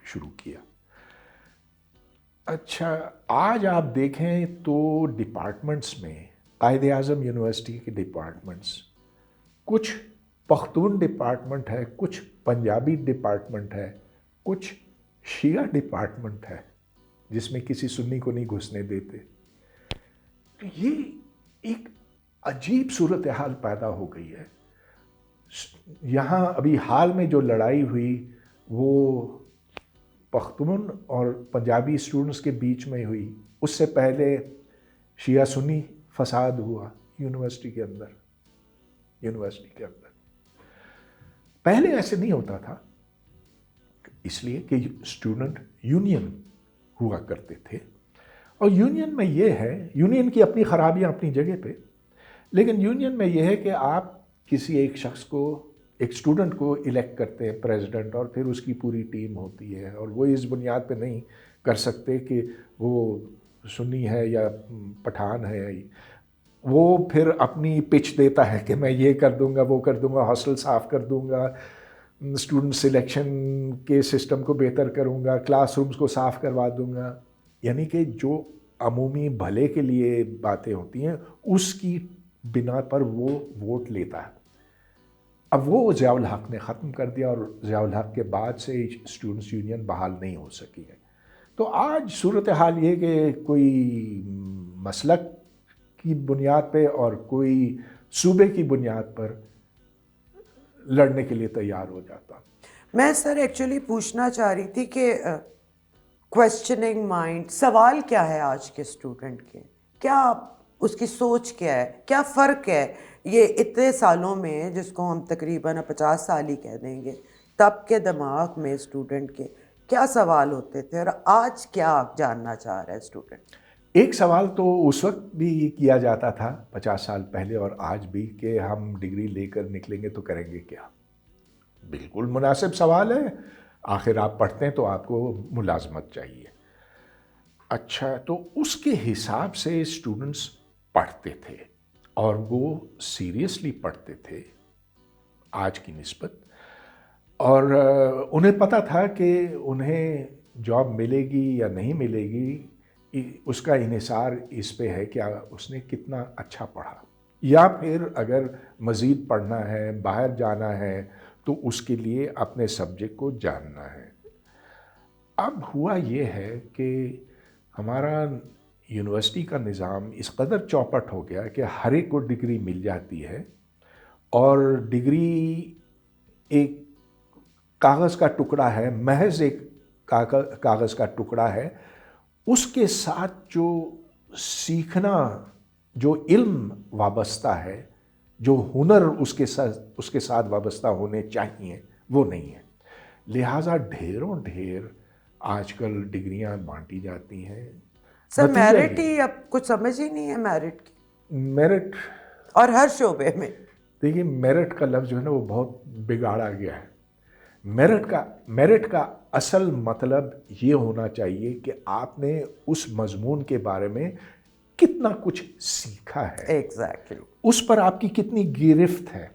شروع کیا. اچھا، آج آپ دیکھیں تو ڈپارٹمنٹس میں، قائد اعظم یونیورسٹی کے ڈپارٹمنٹس، کچھ پختون ڈپارٹمنٹ ہے، کچھ پنجابی ڈپارٹمنٹ ہے، کچھ شیعہ ڈپارٹمنٹ ہے جس میں کسی سنی کو نہیں گھسنے دیتے. تو یہ ایک عجیب صورتحال پیدا ہو گئی ہے. یہاں ابھی حال میں جو لڑائی ہوئی وہ پختون اور پنجابی اسٹوڈنٹس کے بیچ میں ہوئی. اس سے پہلے شیعہ سنی فساد ہوا یونیورسٹی کے اندر. پہلے ایسے نہیں ہوتا تھا، اس لیے کہ اسٹوڈنٹ یونین ہوا کرتے تھے، اور یونین میں یہ ہے، یونین کی اپنی خرابیاں اپنی جگہ پہ، لیکن یونین میں یہ ہے کہ آپ کسی ایک شخص کو، ایک اسٹوڈنٹ کو الیکٹ کرتے ہیں پریزیڈنٹ، اور پھر اس کی پوری ٹیم ہوتی ہے، اور وہ اس بنیاد پہ نہیں کر سکتے کہ وہ سنی ہے یا پٹھان ہے. وہ پھر اپنی پچ دیتا ہے کہ میں یہ کر دوں گا، وہ کر دوں گا، ہاسٹل صاف کر دوں گا، اسٹوڈنٹ سلیکشن کے سسٹم کو بہتر کروں گا، کلاس رومز کو صاف کروا دوں گا. یعنی کہ جو عمومی بھلے کے لیے باتیں ہوتی ہیں اس کی بنا پر وہ ووٹ لیتا ہے. اب وہ ضیاء الحق نے ختم کر دیا، اور ضیاء الحق کے بعد سے اسٹوڈنٹس یونین بحال نہیں ہو سکی ہے. تو آج صورتحال یہ کہ کوئی مسلک کی بنیاد پہ اور کوئی صوبے کی بنیاد پر لڑنے کے لیے تیار ہو جاتا. میں سر ایکچولی پوچھنا چاہ رہی تھی کہ کویسچننگ مائنڈ، سوال کیا ہے آج کے اسٹوڈنٹ کے، کیا اس کی سوچ کیا ہے، کیا فرق ہے یہ اتنے سالوں میں، جس کو ہم تقریباً 50 سال ہی کہہ دیں گے، تب کے دماغ میں اسٹوڈنٹ کے کیا سوال ہوتے تھے، اور آج کیا جاننا چاہ رہا ہے اسٹوڈنٹ؟ ایک سوال تو اس وقت بھی کیا جاتا تھا 50 سال پہلے اور آج بھی، کہ ہم ڈگری لے کر نکلیں گے تو کریں گے کیا. بالکل مناسب سوال ہے. آخر آپ پڑھتے ہیں تو آپ کو ملازمت چاہیے. اچھا، تو اس کے حساب سے اسٹوڈنٹس پڑھتے تھے، اور وہ سیریسلی پڑھتے تھے آج کی نسبت، اور انہیں پتہ تھا کہ انہیں جاب ملے گی یا نہیں ملے گی، اس کا انحصار اس پہ ہے کہ اس نے کتنا اچھا پڑھا، یا پھر اگر مزید پڑھنا ہے، باہر جانا ہے، تو اس کے لیے اپنے سبجیکٹ کو جاننا ہے. اب ہوا یہ ہے کہ ہمارا یونیورسٹی کا نظام اس قدر چوپٹ ہو گیا کہ ہر ایک کو ڈگری مل جاتی ہے، اور ڈگری ایک کاغذ کا ٹکڑا ہے، محض ایک کاغذ کا ٹکڑا ہے. اس کے ساتھ جو سیکھنا، جو علم وابستہ ہے، جو ہنر اس کے ساتھ وابستہ ہونے چاہیے، وہ نہیں ہے. لہٰذا ڈھیروں ڈھیر آج کل ڈگریاں بانٹی جاتی ہیں. سر میرٹ ہی اب کچھ سمجھ ہی نہیں ہے میرٹ کی. میرٹ، اور ہر شعبے میں دیکھیے میرٹ کا لفظ جو ہے نا وہ بہت بگاڑا گیا ہے. میرٹ کا اصل مطلب یہ ہونا چاہیے کہ آپ نے اس مضمون کے بارے میں کتنا کچھ سیکھا ہے، ایگزیکٹلی اس پر آپ کی کتنی گرفت ہے.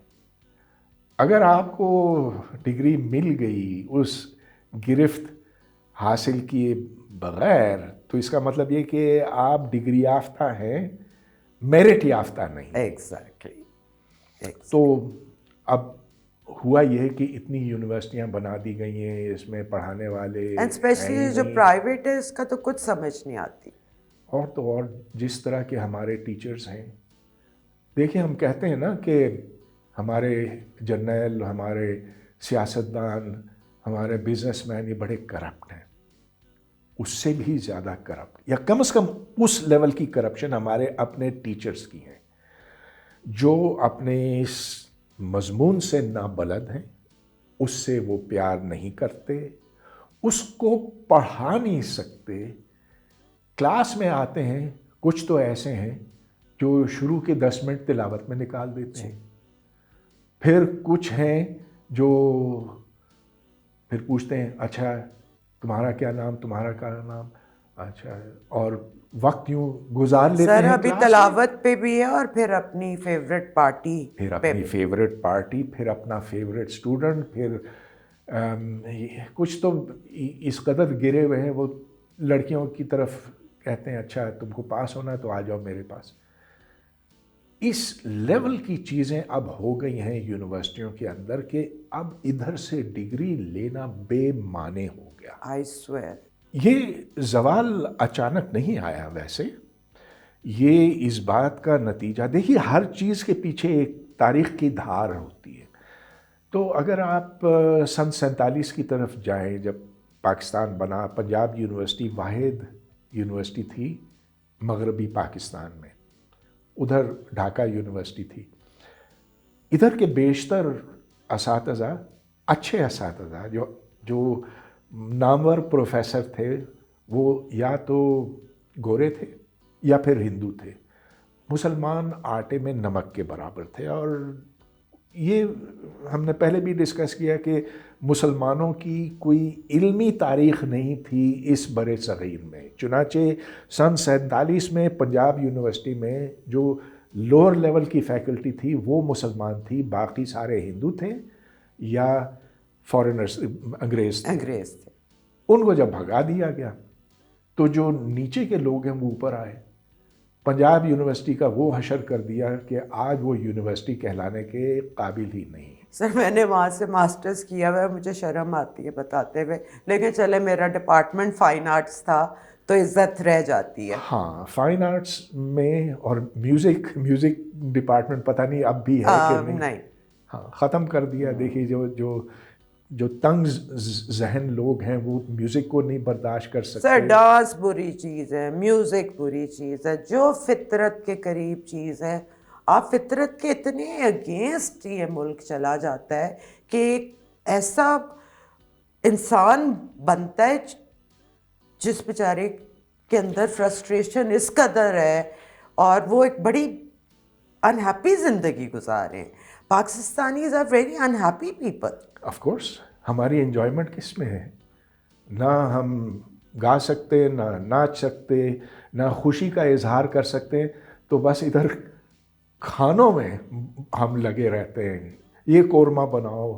اگر آپ کو ڈگری مل گئی اس گرفت حاصل کیے بغیر، تو اس کا مطلب یہ کہ آپ ڈگری یافتہ ہیں، میرٹ یافتہ نہیں. ایگزیکٹلی. تو اب ہوا یہ کہ اتنی یونیورسٹیاں بنا دی گئی ہیں، اس میں پڑھانے والے، اینڈ اسپیشلی جو پرائیویٹ ہے اس کا تو کچھ سمجھ نہیں آتی. اور تو اور جس طرح کے ہمارے ٹیچرز ہیں، دیکھیں ہم کہتے ہیں نا کہ ہمارے جرنیل، ہمارے سیاستدان، ہمارے بزنس مین یہ بڑے کرپٹ ہیں. اس سے بھی زیادہ کرپٹ، یا کم از کم اس لیول کی کرپشن ہمارے اپنے ٹیچرز کی ہیں، جو اپنے اس مضمون سے نابلد ہیں. اس سے وہ پیار نہیں کرتے، اس کو پڑھا نہیں سکتے. کلاس میں آتے ہیں کچھ تو ایسے ہیں جو شروع کے 10 منٹ تلاوت میں نکال دیتے ہیں. پھر کچھ ہیں جو پھر پوچھتے ہیں اچھا تمہارا کیا نام, تمہارا کیا نام, اچھا, اور وقت یوں گزار لیتے ہیں. سر ابھی تلاوت پہ بھی ہے اور پھر اپنی فیوریٹ پارٹی, پھر اپنی فیوریٹ پارٹی, پھر اپنا فیوریٹ اسٹوڈنٹ, پھر کچھ تو اس قدر گرے ہوئے ہیں وہ لڑکیوں کی طرف کہتے ہیں اچھا تم کو پاس ہونا ہے تو آ جاؤ میرے پاس. اس لیول کی چیزیں اب ہو گئی ہیں یونیورسٹیوں کے اندر کہ اب ادھر سے ڈگری لینا بے معنی ہو گیا. I swear. یہ زوال اچانک نہیں آیا, ویسے یہ اس بات کا نتیجہ, دیکھیے ہر چیز کے پیچھے ایک تاریخ کی دھار ہوتی ہے. تو اگر آپ سن 47 کی طرف جائیں, جب پاکستان بنا, پنجاب یونیورسٹی واحد یونیورسٹی تھی مغربی پاکستان میں, ادھر ڈھاکہ یونیورسٹی تھی. ادھر کے بیشتر اساتذہ, اچھے اساتذہ جو نامور پروفیسر تھے, وہ یا تو گورے تھے یا پھر ہندو تھے. مسلمان آٹے میں نمک کے برابر تھے. اور یہ ہم نے پہلے بھی ڈسکس کیا کہ مسلمانوں کی کوئی علمی تاریخ نہیں تھی اس برِ صغیر میں. چنانچہ سن 47 میں پنجاب یونیورسٹی میں جو لوور لیول کی فیکلٹی تھی وہ مسلمان تھی, باقی سارے ہندو تھے یا فارنرز, انگریز تھے. ان کو جب بھگا دیا گیا تو جو نیچے کے لوگ ہیں وہ اوپر آئے. پنجاب یونیورسٹی کا وہ حشر کر دیا کہ آج وہ یونیورسٹی کہلانے کے قابل ہی نہیں. سر میں نے وہاں سے ماسٹرز کیا ہوا ہے, مجھے شرم آتی ہے بتاتے ہوئے, لیکن چلے میرا ڈپارٹمنٹ فائن آرٹس تھا تو عزت رہ جاتی ہے. ہاں, فائن آرٹس میں اور میوزک ڈپارٹمنٹ پتہ نہیں اب بھی ہے کہ نہیں. ہاں, ختم کر دیا. دیکھیے جو تنگ ذہن لوگ ہیں وہ میوزک کو نہیں برداشت کر سکتے. سر ڈانس بری چیز ہے, میوزک بری چیز ہے, جو فطرت کے قریب چیز ہے. آپ فطرت کے اتنے اگینسٹ یہ ملک چلا جاتا ہے کہ ایک ایسا انسان بنتا ہے جس بیچارے کے اندر فرسٹریشن اس قدر ہے اور وہ ایک بڑی انہیپی زندگی گزارے. Pakistanis are very unhappy people. Of course, ہماری انجوائمنٹ کس میں ہے؟ نہ ہم گا سکتے, نہ ناچ سکتے, نہ خوشی کا اظہار کر سکتے, تو بس ادھر کھانوں میں ہم لگے رہتے ہیں. یہ قورمہ بناؤ,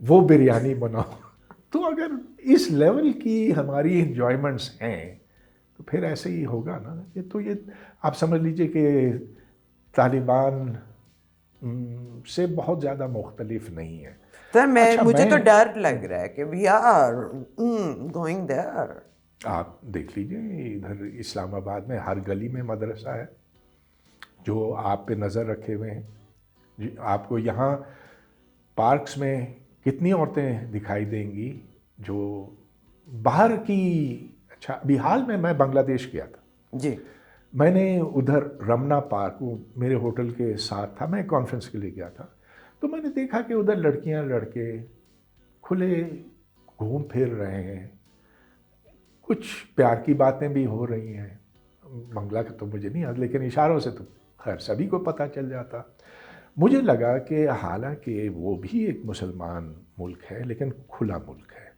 وہ بریانی بناؤ. تو اگر اس لیول کی ہماری انجوائمنٹس ہیں تو پھر ایسے ہی ہوگا نا. یہ آپ سمجھ لیجئے کہ طالبان سے بہت زیادہ مختلف نہیں ہے. سر مجھے تو ڈر لگ رہا ہے کہ وی آر گوئنگ دیئر. آپ دیکھ لیجئے ادھر اسلام آباد میں ہر گلی میں مدرسہ ہے جو آپ پہ نظر رکھے ہوئے ہیں. آپ کو یہاں پارکس میں کتنی عورتیں دکھائی دیں گی جو باہر کی. اچھا, ابھی حال میں بنگلہ دیش گیا تھا جی. میں نے ادھر رمنا پارک, وہ میرے ہوٹل کے ساتھ تھا, میں کانفرنس کے لیے گیا تھا, تو میں نے دیکھا کہ ادھر لڑکیاں لڑکے کھلے گھوم پھر رہے ہیں. کچھ پیار کی باتیں بھی ہو رہی ہیں. بنگلہ کا تو مجھے نہیں آتا, لیکن اشاروں سے تو خیر سبھی کو پتہ چل جاتا. مجھے لگا کہ حالانکہ وہ بھی ایک مسلمان ملک ہے لیکن کھلا ملک ہے.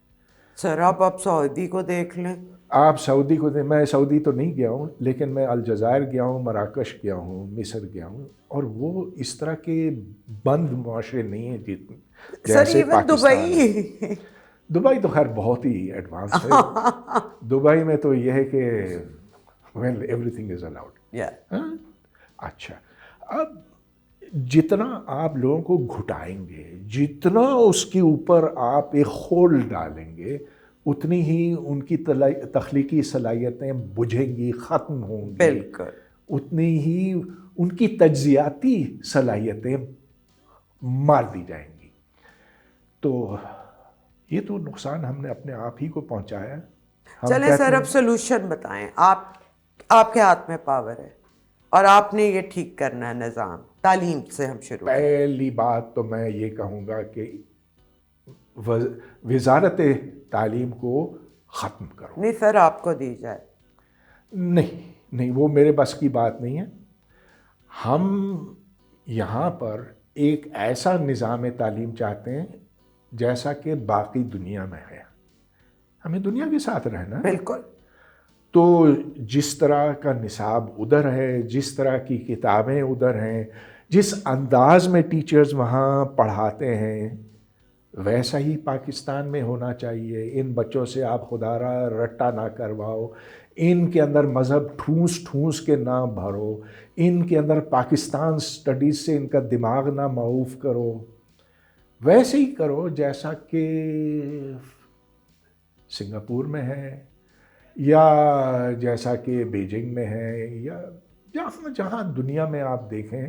سر آپ سعودی کو دیکھ لیں. آپ سعودی کو میں سعودی تو نہیں گیا ہوں, لیکن میں الجزائر گیا ہوں, مراکش گیا ہوں, مصر گیا ہوں, اور وہ اس طرح کے بند معاشرے نہیں ہیں جیسے پاکستان. دبئی تو خیر بہت ہی ایڈوانس ہے. دبئی میں تو یہ ہے کہ well everything is allowed. اچھا, اب جتنا آپ لوگوں کو گھٹائیں گے, جتنا اس کے اوپر آپ ایک ہولڈ ڈالیں گے, اتنی ہی ان کی تخلیقی صلاحیتیں بجھیں گی, ختم ہوں گی. بالکل. اتنی ہی ان کی تجزیاتی صلاحیتیں مار دی جائیں گی. تو یہ تو نقصان ہم نے اپنے آپ ہی کو پہنچایا. چلیں سر اب سولوشن بتائیں. آپ کے ہاتھ میں پاور ہے اور آپ نے یہ ٹھیک کرنا ہے نظام. تعلیم سے ہم شروع. پہلی بات تو میں یہ کہوں گا کہ وزارت تعلیم کو ختم کرو. نہیں سر آپ کو دی جائے. نہیں وہ میرے بس کی بات نہیں ہے. ہم یہاں پر ایک ایسا نظام تعلیم چاہتے ہیں جیسا کہ باقی دنیا میں ہے. ہمیں دنیا کے ساتھ رہنا ہے. بالکل. تو جس طرح کا نصاب ادھر ہے, جس طرح کی کتابیں ادھر ہیں, جس انداز میں ٹیچرز وہاں پڑھاتے ہیں, ویسا ہی پاکستان میں ہونا چاہیے. ان بچوں سے آپ خدا را رٹا نہ کرواؤ, ان کے اندر مذہب ٹھونس ٹھونس کے نہ بھرو, ان کے اندر پاکستان سٹڈیز سے ان کا دماغ نہ معوف کرو. ویسے ہی کرو جیسا کہ سنگاپور میں ہے, یا جیسا کہ بیجنگ میں ہے, یا جہاں دنیا میں آپ دیکھیں.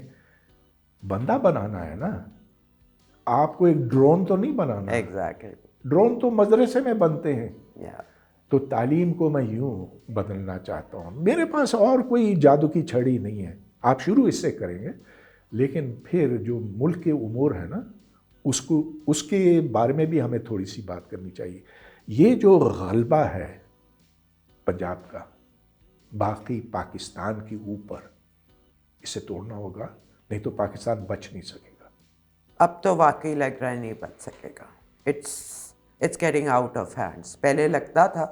بندہ بنانا ہے نا, آپ کو ایک ڈرون تو نہیں بنانا. ایگزیکٹلی. ڈرون تو مدرسے میں بنتے ہیں. Yeah. تو تعلیم کو میں یوں بدلنا چاہتا ہوں. میرے پاس اور کوئی جادو کی چھڑی نہیں ہے. آپ شروع اس سے کریں گے, لیکن پھر جو ملک کے امور ہیں نا, اس کے بارے میں بھی ہمیں تھوڑی سی بات کرنی چاہیے. یہ جو غلبہ ہے پنجاب کا باقی پاکستان کے اوپر, اسے توڑنا ہوگا, نہیں تو پاکستان بچ نہیں سکے گا. اب تو واقعی لگ رہا ہے نہیں بچ سکے گا. It's getting out of hands. پہلے لگتا تھا,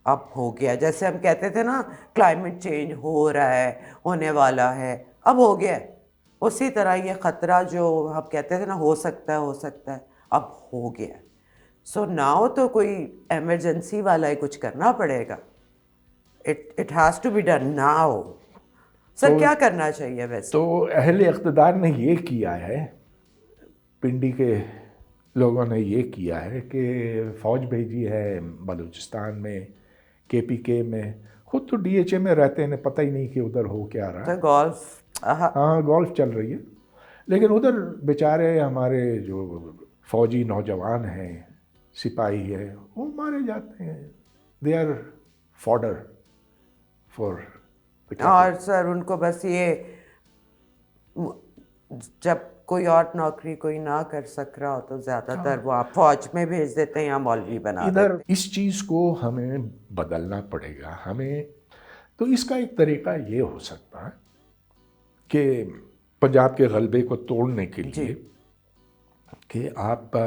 اب ہو گیا. جیسے ہم کہتے تھے نا کلائمیٹ چینج ہو رہا ہے, ہونے والا ہے, اب ہو گیا ہے. اسی طرح یہ خطرہ جو ہم کہتے تھے نا ہو سکتا ہے, اب ہو گیا. سو ناؤ تو کوئی ایمرجنسی والا ہی کچھ کرنا پڑے گا. It has to be done now. Sir کیا کرنا چاہیے ویسے؟ تو اہل اقتدار نے یہ کیا ہے, پنڈی کے لوگوں نے یہ کیا ہے کہ فوج بھیجی ہے بلوچستان میں, کے پی کے میں. خود تو ڈی ایچ اے میں رہتے ہیں, پتہ ہی نہیں کہ ادھر ہو کیا رہا ہے. گولف. ہاں گولف چل رہی ہے, لیکن ادھر بیچارے ہمارے جو فوجی نوجوان ہیں, سپاہی ہیں, وہ مارے جاتے ہیں. They are fodder for. اور سر ان کو بس یہ, جب کوئی اور نوکری کوئی نہ کر سک رہا ہو تو زیادہ تر وہ آپ فوج میں بھیج دیتے ہیں یا مولوی بنا دیتے ہیں. ادھر اس چیز کو ہمیں بدلنا پڑے گا. ہمیں تو اس کا ایک طریقہ یہ ہو سکتا ہے کہ پنجاب کے غلبے کو توڑنے کے لیے کہ آپ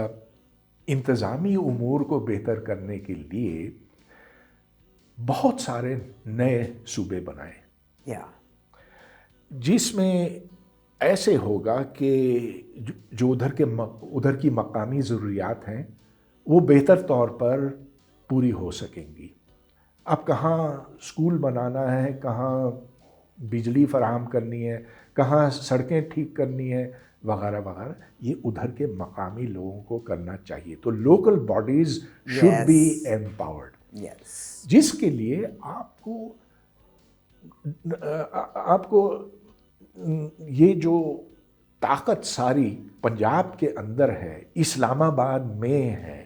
انتظامی امور کو بہتر کرنے کے لیے بہت سارے نئے صوبے بنائیں, جس میں ایسے ہوگا کہ جو ادھر کی مقامی ضروریات ہیں وہ بہتر طور پر پوری ہو سکیں گی. اب کہاں اسکول بنانا ہے, کہاں بجلی فراہم کرنی ہے, کہاں سڑکیں ٹھیک کرنی ہے, وغیرہ وغیرہ, یہ ادھر کے مقامی لوگوں کو کرنا چاہیے. تو local bodies should be empowered, جس کے لیے آپ کو یہ جو طاقت ساری پنجاب کے اندر ہے, اسلام آباد میں ہے,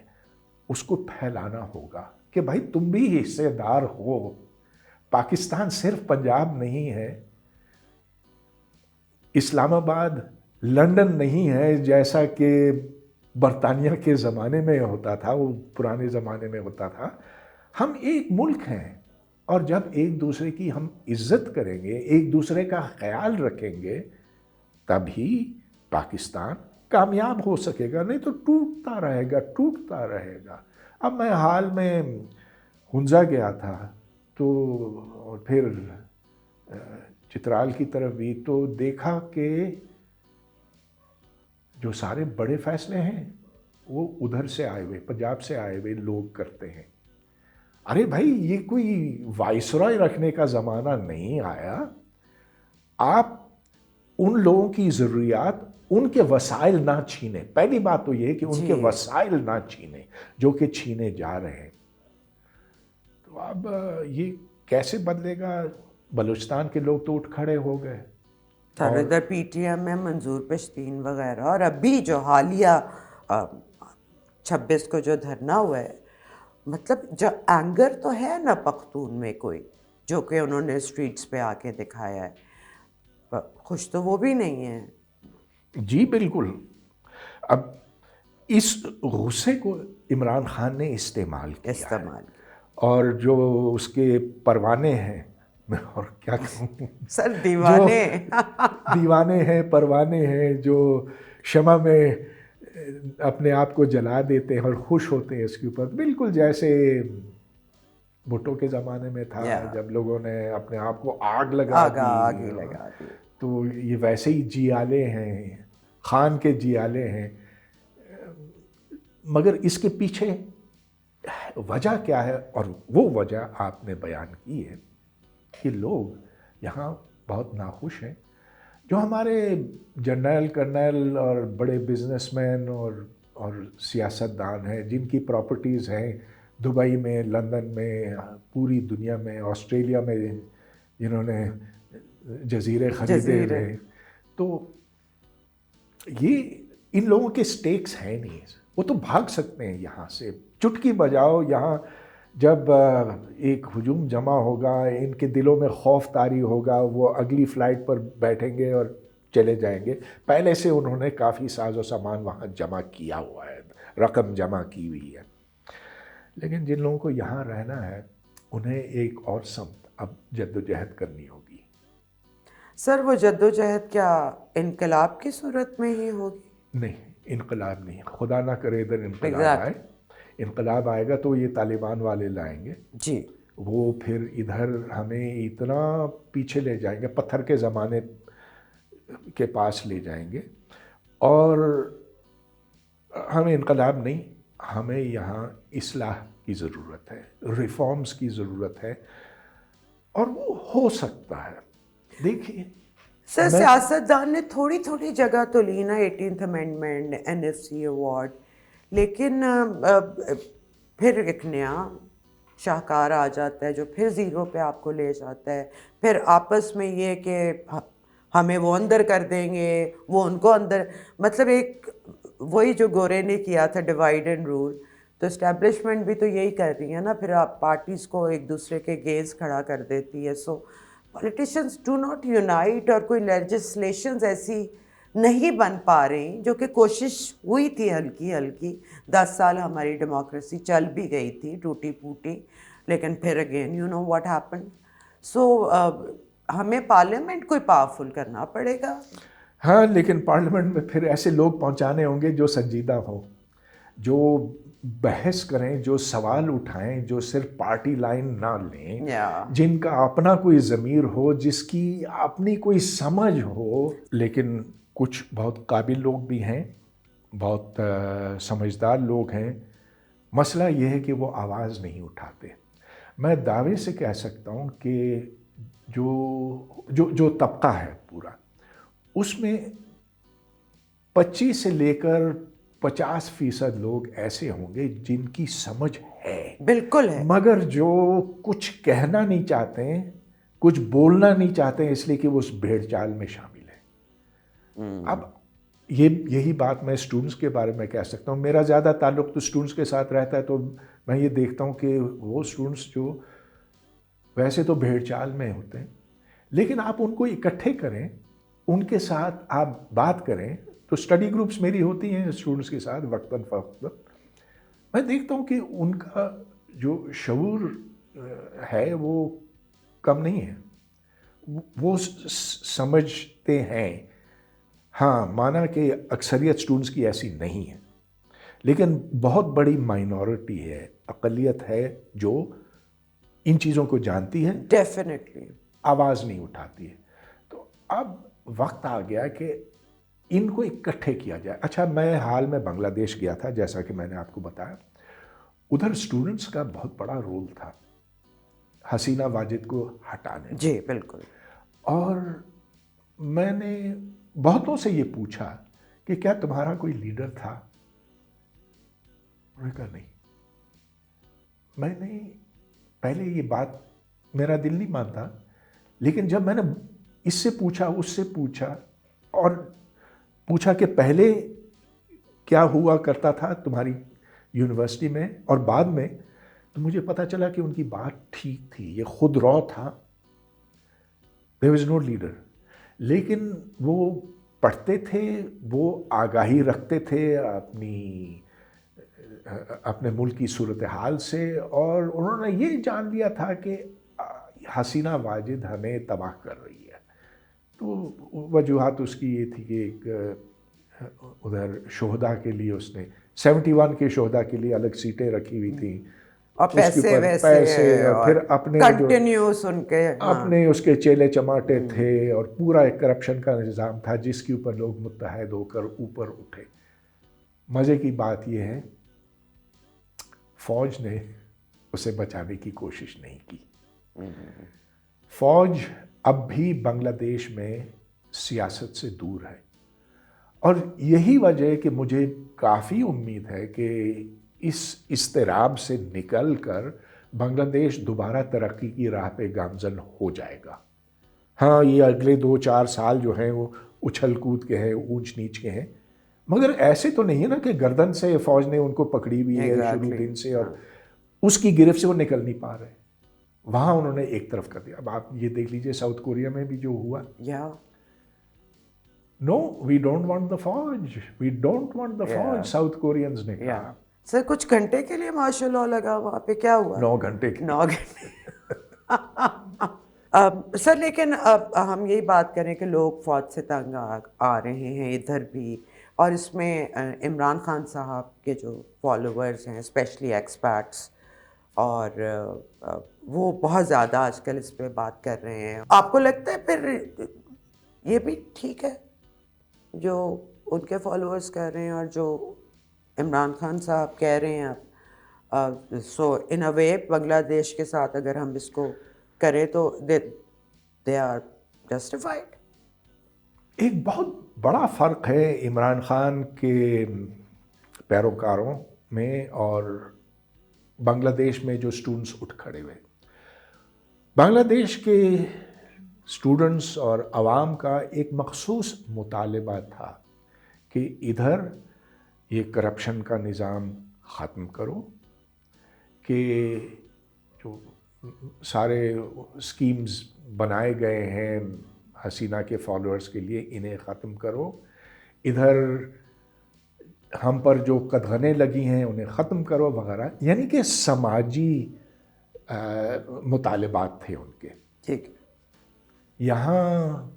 اس کو پھیلانا ہوگا کہ بھائی تم بھی حصے دار ہو. پاکستان صرف پنجاب نہیں ہے, اسلام آباد لندن نہیں ہے جیسا کہ برطانیہ کے زمانے میں ہوتا تھا, وہ پرانے زمانے میں ہوتا تھا. ہم ایک ملک ہیں, اور جب ایک دوسرے کی ہم عزت کریں گے, ایک دوسرے کا خیال رکھیں گے, تبھی پاکستان کامیاب ہو سکے گا. نہیں تو ٹوٹتا رہے گا. اب میں حال میں ہنزا گیا تھا, تو پھر چترال کی طرف بھی, تو دیکھا کہ جو سارے بڑے فیصلے ہیں وہ ادھر سے آئے ہوئے, پنجاب سے آئے ہوئے لوگ کرتے ہیں. ارے بھائی یہ کوئی وائسرائے رکھنے کا زمانہ نہیں آیا. آپ ان لوگوں کی ضروریات, ان کے وسائل نہ چھینیں. پہلی بات تو یہ کہ ان کے وسائل نہ چھینیں جو کہ چھینے جا رہے ہیں. تو اب یہ کیسے بدلے گا؟ بلوچستان کے لوگ تو اٹھ کھڑے ہو گئے. سر ادھر پی ٹی ایم میں منظور پشتین وغیرہ, اور ابھی جو حالیہ 26 کو جو دھرنا ہوا ہے, مطلب جو اینگر تو ہے نا پختون میں کوئی, جو کہ انہوں نے اسٹریٹس پہ آ کے دکھایا ہے, خوش تو وہ بھی نہیں ہے. جی بالکل. اب اس غصے کو عمران خان نے استعمال کیا. اور جو اس کے پروانے ہیں، میں اور کیا کہوں، سر دیوانے دیوانے ہیں، پروانے ہیں، جو شمع میں اپنے آپ کو جلا دیتے ہیں اور خوش ہوتے ہیں اس کے اوپر، بالکل جیسے بھٹو کے زمانے میں تھا جب لوگوں نے اپنے آپ کو آگ لگا دی، تو یہ ویسے ہی جیالے ہیں، خان کے جیالے ہیں. مگر اس کے پیچھے وجہ کیا ہے؟ اور وہ وجہ آپ نے بیان کی ہے کہ لوگ یہاں بہت ناخوش ہیں. جو ہمارے جنرل کرنل اور بڑے بزنس مین اور سیاست دان ہیں، جن کی پراپرٹیز ہیں دبئی میں، لندن میں، پوری دنیا میں، آسٹریلیا میں، جنہوں نے جزیرے خریدے ہوئے، تو یہ ان لوگوں کے سٹیکس ہیں نہیں. وہ تو بھاگ سکتے ہیں یہاں سے، چٹکی بجاؤ. یہاں جب ایک ہجوم جمع ہوگا، ان کے دلوں میں خوف طاری ہوگا، وہ اگلی فلائٹ پر بیٹھیں گے اور چلے جائیں گے. پہلے سے انہوں نے کافی ساز و سامان وہاں جمع کیا ہوا ہے، رقم جمع کی ہوئی ہے. لیکن جن لوگوں کو یہاں رہنا ہے، انہیں ایک اور سمت اب جد و جہد کرنی ہوگی. سر وہ جد و جہد کیا انقلاب کی صورت میں ہی ہوگی؟ نہیں، انقلاب نہیں، خدا نہ کرے ادھر انقلاب آئے. انقلاب آئے گا تو یہ طالبان والے لائیں گے جی، وہ پھر ادھر ہمیں اتنا پیچھے لے جائیں گے، پتھر کے زمانے کے پاس لے جائیں گے. اور ہمیں انقلاب نہیں، ہمیں یہاں اصلاح کی ضرورت ہے، ریفارمز کی ضرورت ہے، اور وہ ہو سکتا ہے. دیکھیے سر سیاست دان نے تھوڑی تھوڑی جگہ تو لی نا، 18th امینڈمنٹ، NFC ایوارڈ، لیکن پھر ایک نیا شاہکار آ جاتا ہے جو پھر زیرو پہ آپ کو لے جاتا ہے. پھر آپس میں یہ کہ ہمیں وہ اندر کر دیں گے، وہ ان کو اندر، مطلب ایک وہی جو گورے نے کیا تھا ڈیوائڈ اینڈ رول. تو اسٹیبلشمنٹ بھی تو یہی کر رہی ہے نا، پھر آپ پارٹیز کو ایک دوسرے کے اگینسٹ کھڑا کر دیتی ہے. سو پولیٹیشنز ڈو ناٹ یونائٹ، اور کوئی لیجسلیشنز ایسی نہیں بن پا رہی، جو کہ کوشش ہوئی تھی ہلکی ہلکی. 10 سال ہماری ڈیموکریسی چل بھی گئی تھی ٹوٹی پھوٹی، لیکن پھر again you know what happen. So ہمیں پارلیمنٹ کو پاورفل کرنا پڑے گا. ہاں، لیکن پارلیمنٹ میں پھر ایسے لوگ پہنچانے ہوں گے جو سنجیدہ ہوں، جو بحث کریں، جو سوال اٹھائیں، جو صرف پارٹی لائن نہ لیں، جن کا اپنا کوئی ضمیر ہو، جس کی اپنی کوئی سمجھ ہو. لیکن کچھ بہت قابل لوگ بھی ہیں، بہت سمجھدار لوگ ہیں. مسئلہ یہ ہے کہ وہ آواز نہیں اٹھاتے. میں دعوے سے کہہ سکتا ہوں کہ جو طبقہ ہے پورا، اس میں 25 سے لے کر 50% لوگ ایسے ہوں گے جن کی سمجھ ہے، بالکل ہے، مگر جو کچھ کہنا نہیں چاہتے ہیں، کچھ بولنا نہیں چاہتے ہیں، اس لیے کہ وہ اس بھیڑ چال میں شامل ہیں. اب یہی بات میں اسٹوڈنٹس کے بارے میں کہہ سکتا ہوں. میرا زیادہ تعلق تو اسٹوڈنٹس کے ساتھ رہتا ہے، تو میں یہ دیکھتا ہوں کہ وہ اسٹوڈنٹس جو ویسے تو بھیڑ چال میں ہوتے ہیں، لیکن آپ ان کو اکٹھے کریں، ان کے ساتھ آپ بات کریں. تو اسٹڈی گروپس میری ہوتی ہیں اسٹوڈنٹس کے ساتھ وقتاً فوقتاً. میں دیکھتا ہوں کہ ان کا جو شعور ہے وہ کم نہیں ہے، وہ سمجھتے ہیں. ہاں، مانا کہ اکثریت اسٹوڈنٹس کی ایسی نہیں ہے، لیکن بہت بڑی مائنورٹی ہے، اقلیت ہے جو ان چیزوں کو جانتی ہے، ڈیفینیٹلی آواز نہیں اٹھاتی ہے. تو اب وقت آ گیا کہ ان کو اکٹھے کیا جائے. اچھا، میں حال میں بنگلہ دیش گیا تھا، جیسا کہ میں نے آپ کو بتایا. ادھر اسٹوڈنٹس کا بہت بڑا رول تھا حسینہ واجد کو ہٹانے. جی بالکل. اور میں نے بہتوں سے یہ پوچھا کہ کیا تمہارا کوئی لیڈر تھا؟ انہوں نے کہا نہیں. میں نے پہلے یہ بات، میرا دل نہیں مانتا، لیکن جب میں نے اس سے پوچھا، اس سے پوچھا، اور پوچھا کہ پہلے کیا ہوا کرتا تھا تمہاری یونیورسٹی میں اور بعد میں، تو مجھے پتا چلا کہ ان کی بات ٹھیک تھی. یہ خود رو تھا. there was no leader. لیکن وہ پڑھتے تھے، وہ آگاہی رکھتے تھے، اپنی اپنے ملک کی صورتحال سے، اور انہوں نے یہ جان لیا تھا کہ حسینہ واجد ہمیں تباہ کر رہی ہے. تو وجوہات اس کی یہ تھی کہ ایک ادھر شہداء کے لیے اس نے 71 کے شہداء کے لیے الگ سیٹیں رکھی ہوئی تھیں، اور پیسے اور پھر اپنے کنٹینیوس ان کے اپنے اس کے چیلے چماٹے تھے، اور پورا ایک کرپشن کا نظام تھا جس کے اوپر لوگ متحد ہو کر اوپر اٹھے. مزے کی بات یہ ہے فوج نے اسے بچانے کی کوشش نہیں کی. فوج اب بھی بنگلہ دیش میں سیاست سے دور ہے، اور یہی وجہ ہے کہ مجھے کافی امید ہے کہ اس اضطراب سے نکل کر بنگلہ دیش دوبارہ ترقی کی راہ پہ گامزن ہو جائے گا. ہاں، یہ اگلے 2-4 سال جو ہیں وہ اچھل کود کے ہیں، اونچ نیچ کے ہیں، مگر ایسے تو نہیں ہے نا کہ گردن سے فوج نے ان کو پکڑی ہوئی ہے شروع دن سے، اور اس کی گرفت سے وہ نکل نہیں پا رہے. وہاں انہوں نے ایک طرف کر دیا. اب آپ یہ دیکھ لیجئے ساؤتھ کوریا میں بھی جو ہوا. نو وی ڈونٹ وانٹ دا فوج، وی ڈونٹ وانٹ دا فوج، ساؤتھ کورینز نے کہا. سر کچھ گھنٹے کے لیے مارشل لا لگا وہاں پہ، کیا ہوا؟ 9 گھنٹے. سر لیکن اب ہم یہی بات کریں کہ لوگ فوج سے تنگ آ رہے ہیں ادھر بھی، اور اس میں عمران خان صاحب کے جو فالوورز ہیں اسپیشلی ایکسپیٹس، اور وہ بہت زیادہ آج کل اس پہ بات کر رہے ہیں. آپ کو لگتا ہے پھر یہ بھی ٹھیک ہے جو ان کے فالوورز کہہ رہے ہیں اور جو عمران خان صاحب کہہ رہے ہیں؟ سو ان اے وے بنگلہ دیش کے ساتھ اگر ہم اس کو کریں تو دے آر جسٹیفائڈ. ایک بہت بڑا فرق ہے عمران خان کے پیروکاروں میں اور بنگلہ دیش میں جو اسٹوڈنٹس اٹھ کھڑے ہوئے. بنگلہ دیش کے اسٹوڈنٹس اور عوام کا ایک مخصوص مطالبہ تھا کہ ادھر یہ کرپشن کا نظام ختم کرو، کہ جو سارے اسکیمز بنائے گئے ہیں حسینہ کے فالوورز کے لیے انہیں ختم کرو، ادھر ہم پر جو قدغنیں لگی ہیں انہیں ختم کرو وغیرہ. یعنی کہ سماجی مطالبات تھے ان کے. ٹھیک. یہاں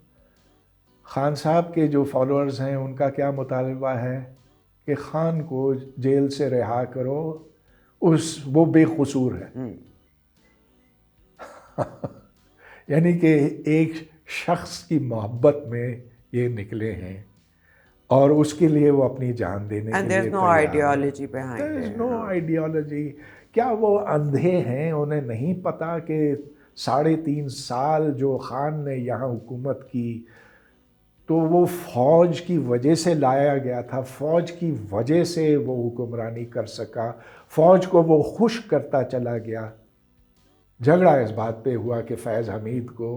خان صاحب کے جو فالوورز ہیں ان کا کیا مطالبہ ہے کہ خان کو جیل سے رہا کرو، وہ بے قصور ہے. یعنی کہ ایک شخص کی محبت میں یہ نکلے ہیں اور اس کے لیے وہ اپنی جان دینے کے لیے there is no ideology behind it. There is no ideology. کیا وہ اندھے ہیں؟ انہیں نہیں پتا کہ 3.5 سال جو خان نے یہاں حکومت کی تو وہ فوج کی وجہ سے لایا گیا تھا، فوج کی وجہ سے وہ حکمرانی کر سکا، فوج کو وہ خوش کرتا چلا گیا. جھگڑا اس بات پہ ہوا کہ فیض حمید کو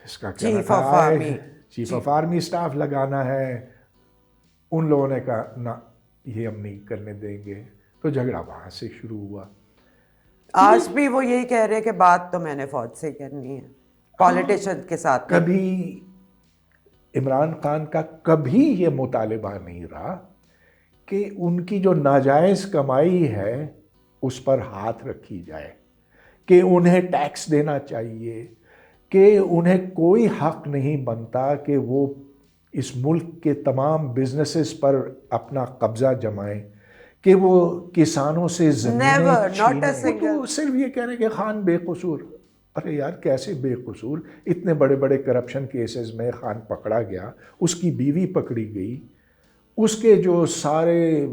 اس کا چیف آف آرمی اسٹاف لگانا ہے. ان لوگوں نے کہا نہ، یہ ہم نہیں کرنے دیں گے. تو جھگڑا وہاں سے شروع ہوا. آج بھی وہ یہی کہہ رہے کہ بات تو میں نے فوج سے کرنی ہے، پالیٹیشن کے ساتھ. کبھی عمران خان کا کبھی یہ مطالبہ نہیں رہا کہ ان کی جو ناجائز کمائی ہے اس پر ہاتھ رکھی جائے، کہ انہیں ٹیکس دینا چاہیے، کہ انہیں کوئی حق نہیں بنتا کہ وہ اس ملک کے تمام بزنسز پر اپنا قبضہ جمائیں، کہ وہ کسانوں سے زمینیں چھینیں. تو صرف یہ کہہ رہے کہ خان بے قصور. ارے یار کیسے بے قصور؟ اتنے بڑے بڑے کرپشن کیسز میں خان پکڑا گیا، اس کی بیوی پکڑی گئی، اس کے جو سارے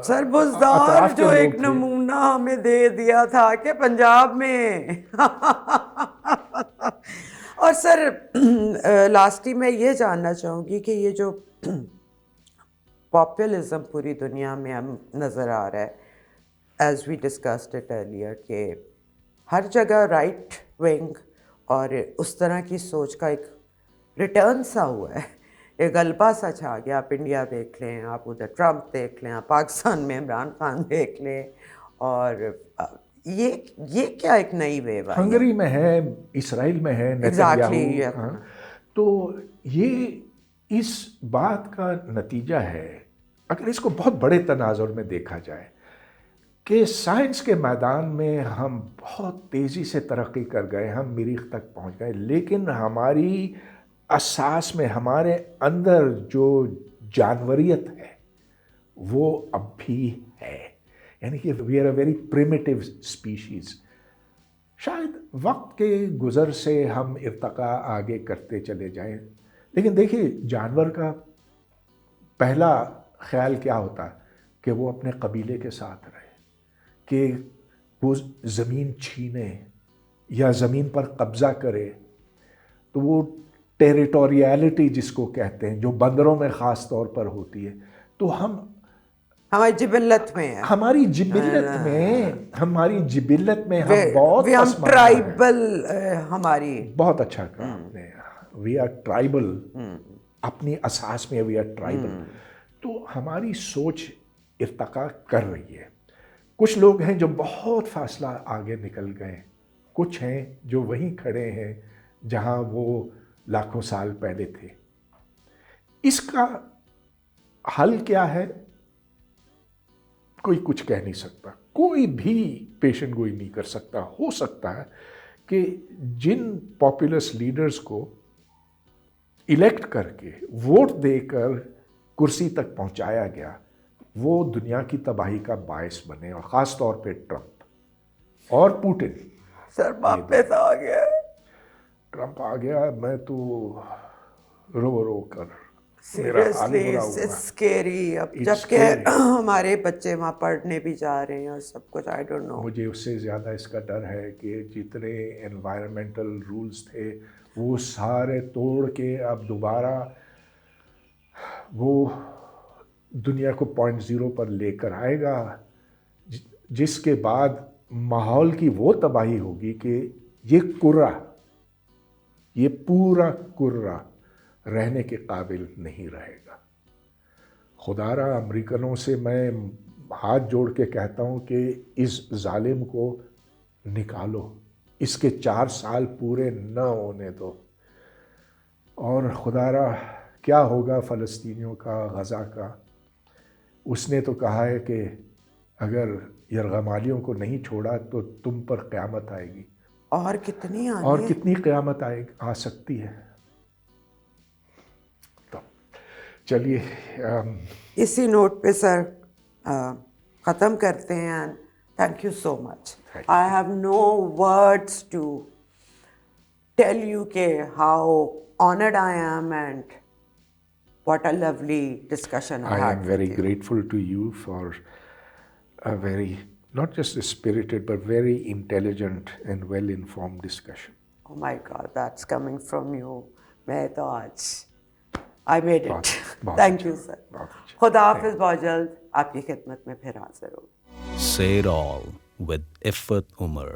سر بزدار جو ایک نمونہ ہمیں دے دیا تھا کہ پنجاب میں. اور سر لاسٹلی میں یہ جاننا چاہوں گی کہ یہ جو پاپولزم پوری دنیا میں ہم نظر آ رہا ہے، as we discussed it earlier, کہ ہر جگہ رائٹ ونگ اور اس طرح کی سوچ کا ایک ریٹرن سا ہوا ہے، ایک غلبہ سا چھا گیا. آپ انڈیا دیکھ لیں، آپ ادھر ٹرمپ دیکھ لیں، آپ پاکستان میں عمران خان دیکھ لیں، اور یہ کیا ایک نئی ویو ہے. ہنگری میں ہے، اسرائیل میں ہے، تو یہ اس بات کا نتیجہ ہے اگر اس کو بہت بڑے تناظر میں دیکھا جائے کہ سائنس کے میدان میں ہم بہت تیزی سے ترقی کر گئے، ہم مریخ تک پہنچ گئے، لیکن ہماری اساس میں، ہمارے اندر جو جانوریت ہے وہ اب بھی ہے، یعنی کہ we are a very primitive species. شاید وقت کے گزر سے ہم ارتقاء آگے کرتے چلے جائیں، لیکن دیکھیے جانور کا پہلا خیال کیا ہوتا کہ وہ اپنے قبیلے کے ساتھ رہے، کہ وہ زمین چھینے یا زمین پر قبضہ کرے. تو وہ ٹیریٹوریالٹی جس کو کہتے ہیں، جو بندروں میں خاص طور پر ہوتی ہے، تو ہماری جبلت میں ہے، ہماری جبلت میں ہم بہت ٹرائبل، ہماری بہت اچھا کہا آپ نے، وی آر ٹرائبل، اپنی اساس میں وی آر ٹرائبل. تو ہماری سوچ ارتقاء کر رہی ہے. کچھ لوگ ہیں جو بہت فاصلہ آگے نکل گئے، کچھ ہیں جو وہیں کھڑے ہیں جہاں وہ لاکھوں سال پہلے تھے. اس کا حل کیا ہے؟ کوئی کچھ کہہ نہیں سکتا، کوئی بھی پیشن گوئی نہیں کر سکتا. ہو سکتا ہے کہ جن پاپولس لیڈرز کو الیکٹ کر کے ووٹ دے کر کرسی تک پہنچایا گیا، وہ دنیا کی تباہی کا باعث بنے، اور خاص طور پہ ٹرمپ اور پوٹن. سر واپس آ گیا، ٹرمپ آ گیا، میں تو رو رو کر سیریسلی اسکیری. اب جب کہ ہمارے بچے وہاں پڑھنے بھی جا رہے ہیں اور سب کچھ، آئی ڈونٹ نو. مجھے اس سے زیادہ اس کا ڈر ہے کہ جتنے انوائرمنٹل رولز تھے وہ سارے توڑ کے اب دوبارہ وہ دنیا کو 0 پر لے کر آئے گا، جس کے بعد ماحول کی وہ تباہی ہوگی کہ یہ کرہ، یہ پورا کرہ رہنے کے قابل نہیں رہے گا. خدا را امریکنوں سے میں ہاتھ جوڑ کے کہتا ہوں کہ اس ظالم کو نکالو، اس کے 4 سال پورے نہ ہونے دو. اور خدا را کیا ہوگا فلسطینیوں کا، غزہ کا؟ اس نے تو کہا ہے کہ اگر یرغمالیوں کو نہیں چھوڑا تو تم پر قیامت آئے گی. اور کتنی اور کتنی قیامت آ سکتی ہے. تو چلیے اسی نوٹ پہ سر ختم کرتے ہیں. Thank you so much. I have no words to tell you کہ how honoured I am and what a lovely discussion I had. I am very grateful to you for a very, not just a spirited, but very intelligent and well-informed discussion. Oh my God, that's coming from you. میں تو آج I made it. Thank you, sir. خدا حافظ. بہت جلد آپ کی خدمت میں پھر حاضر ہوں. Say it all with Iffat Umar.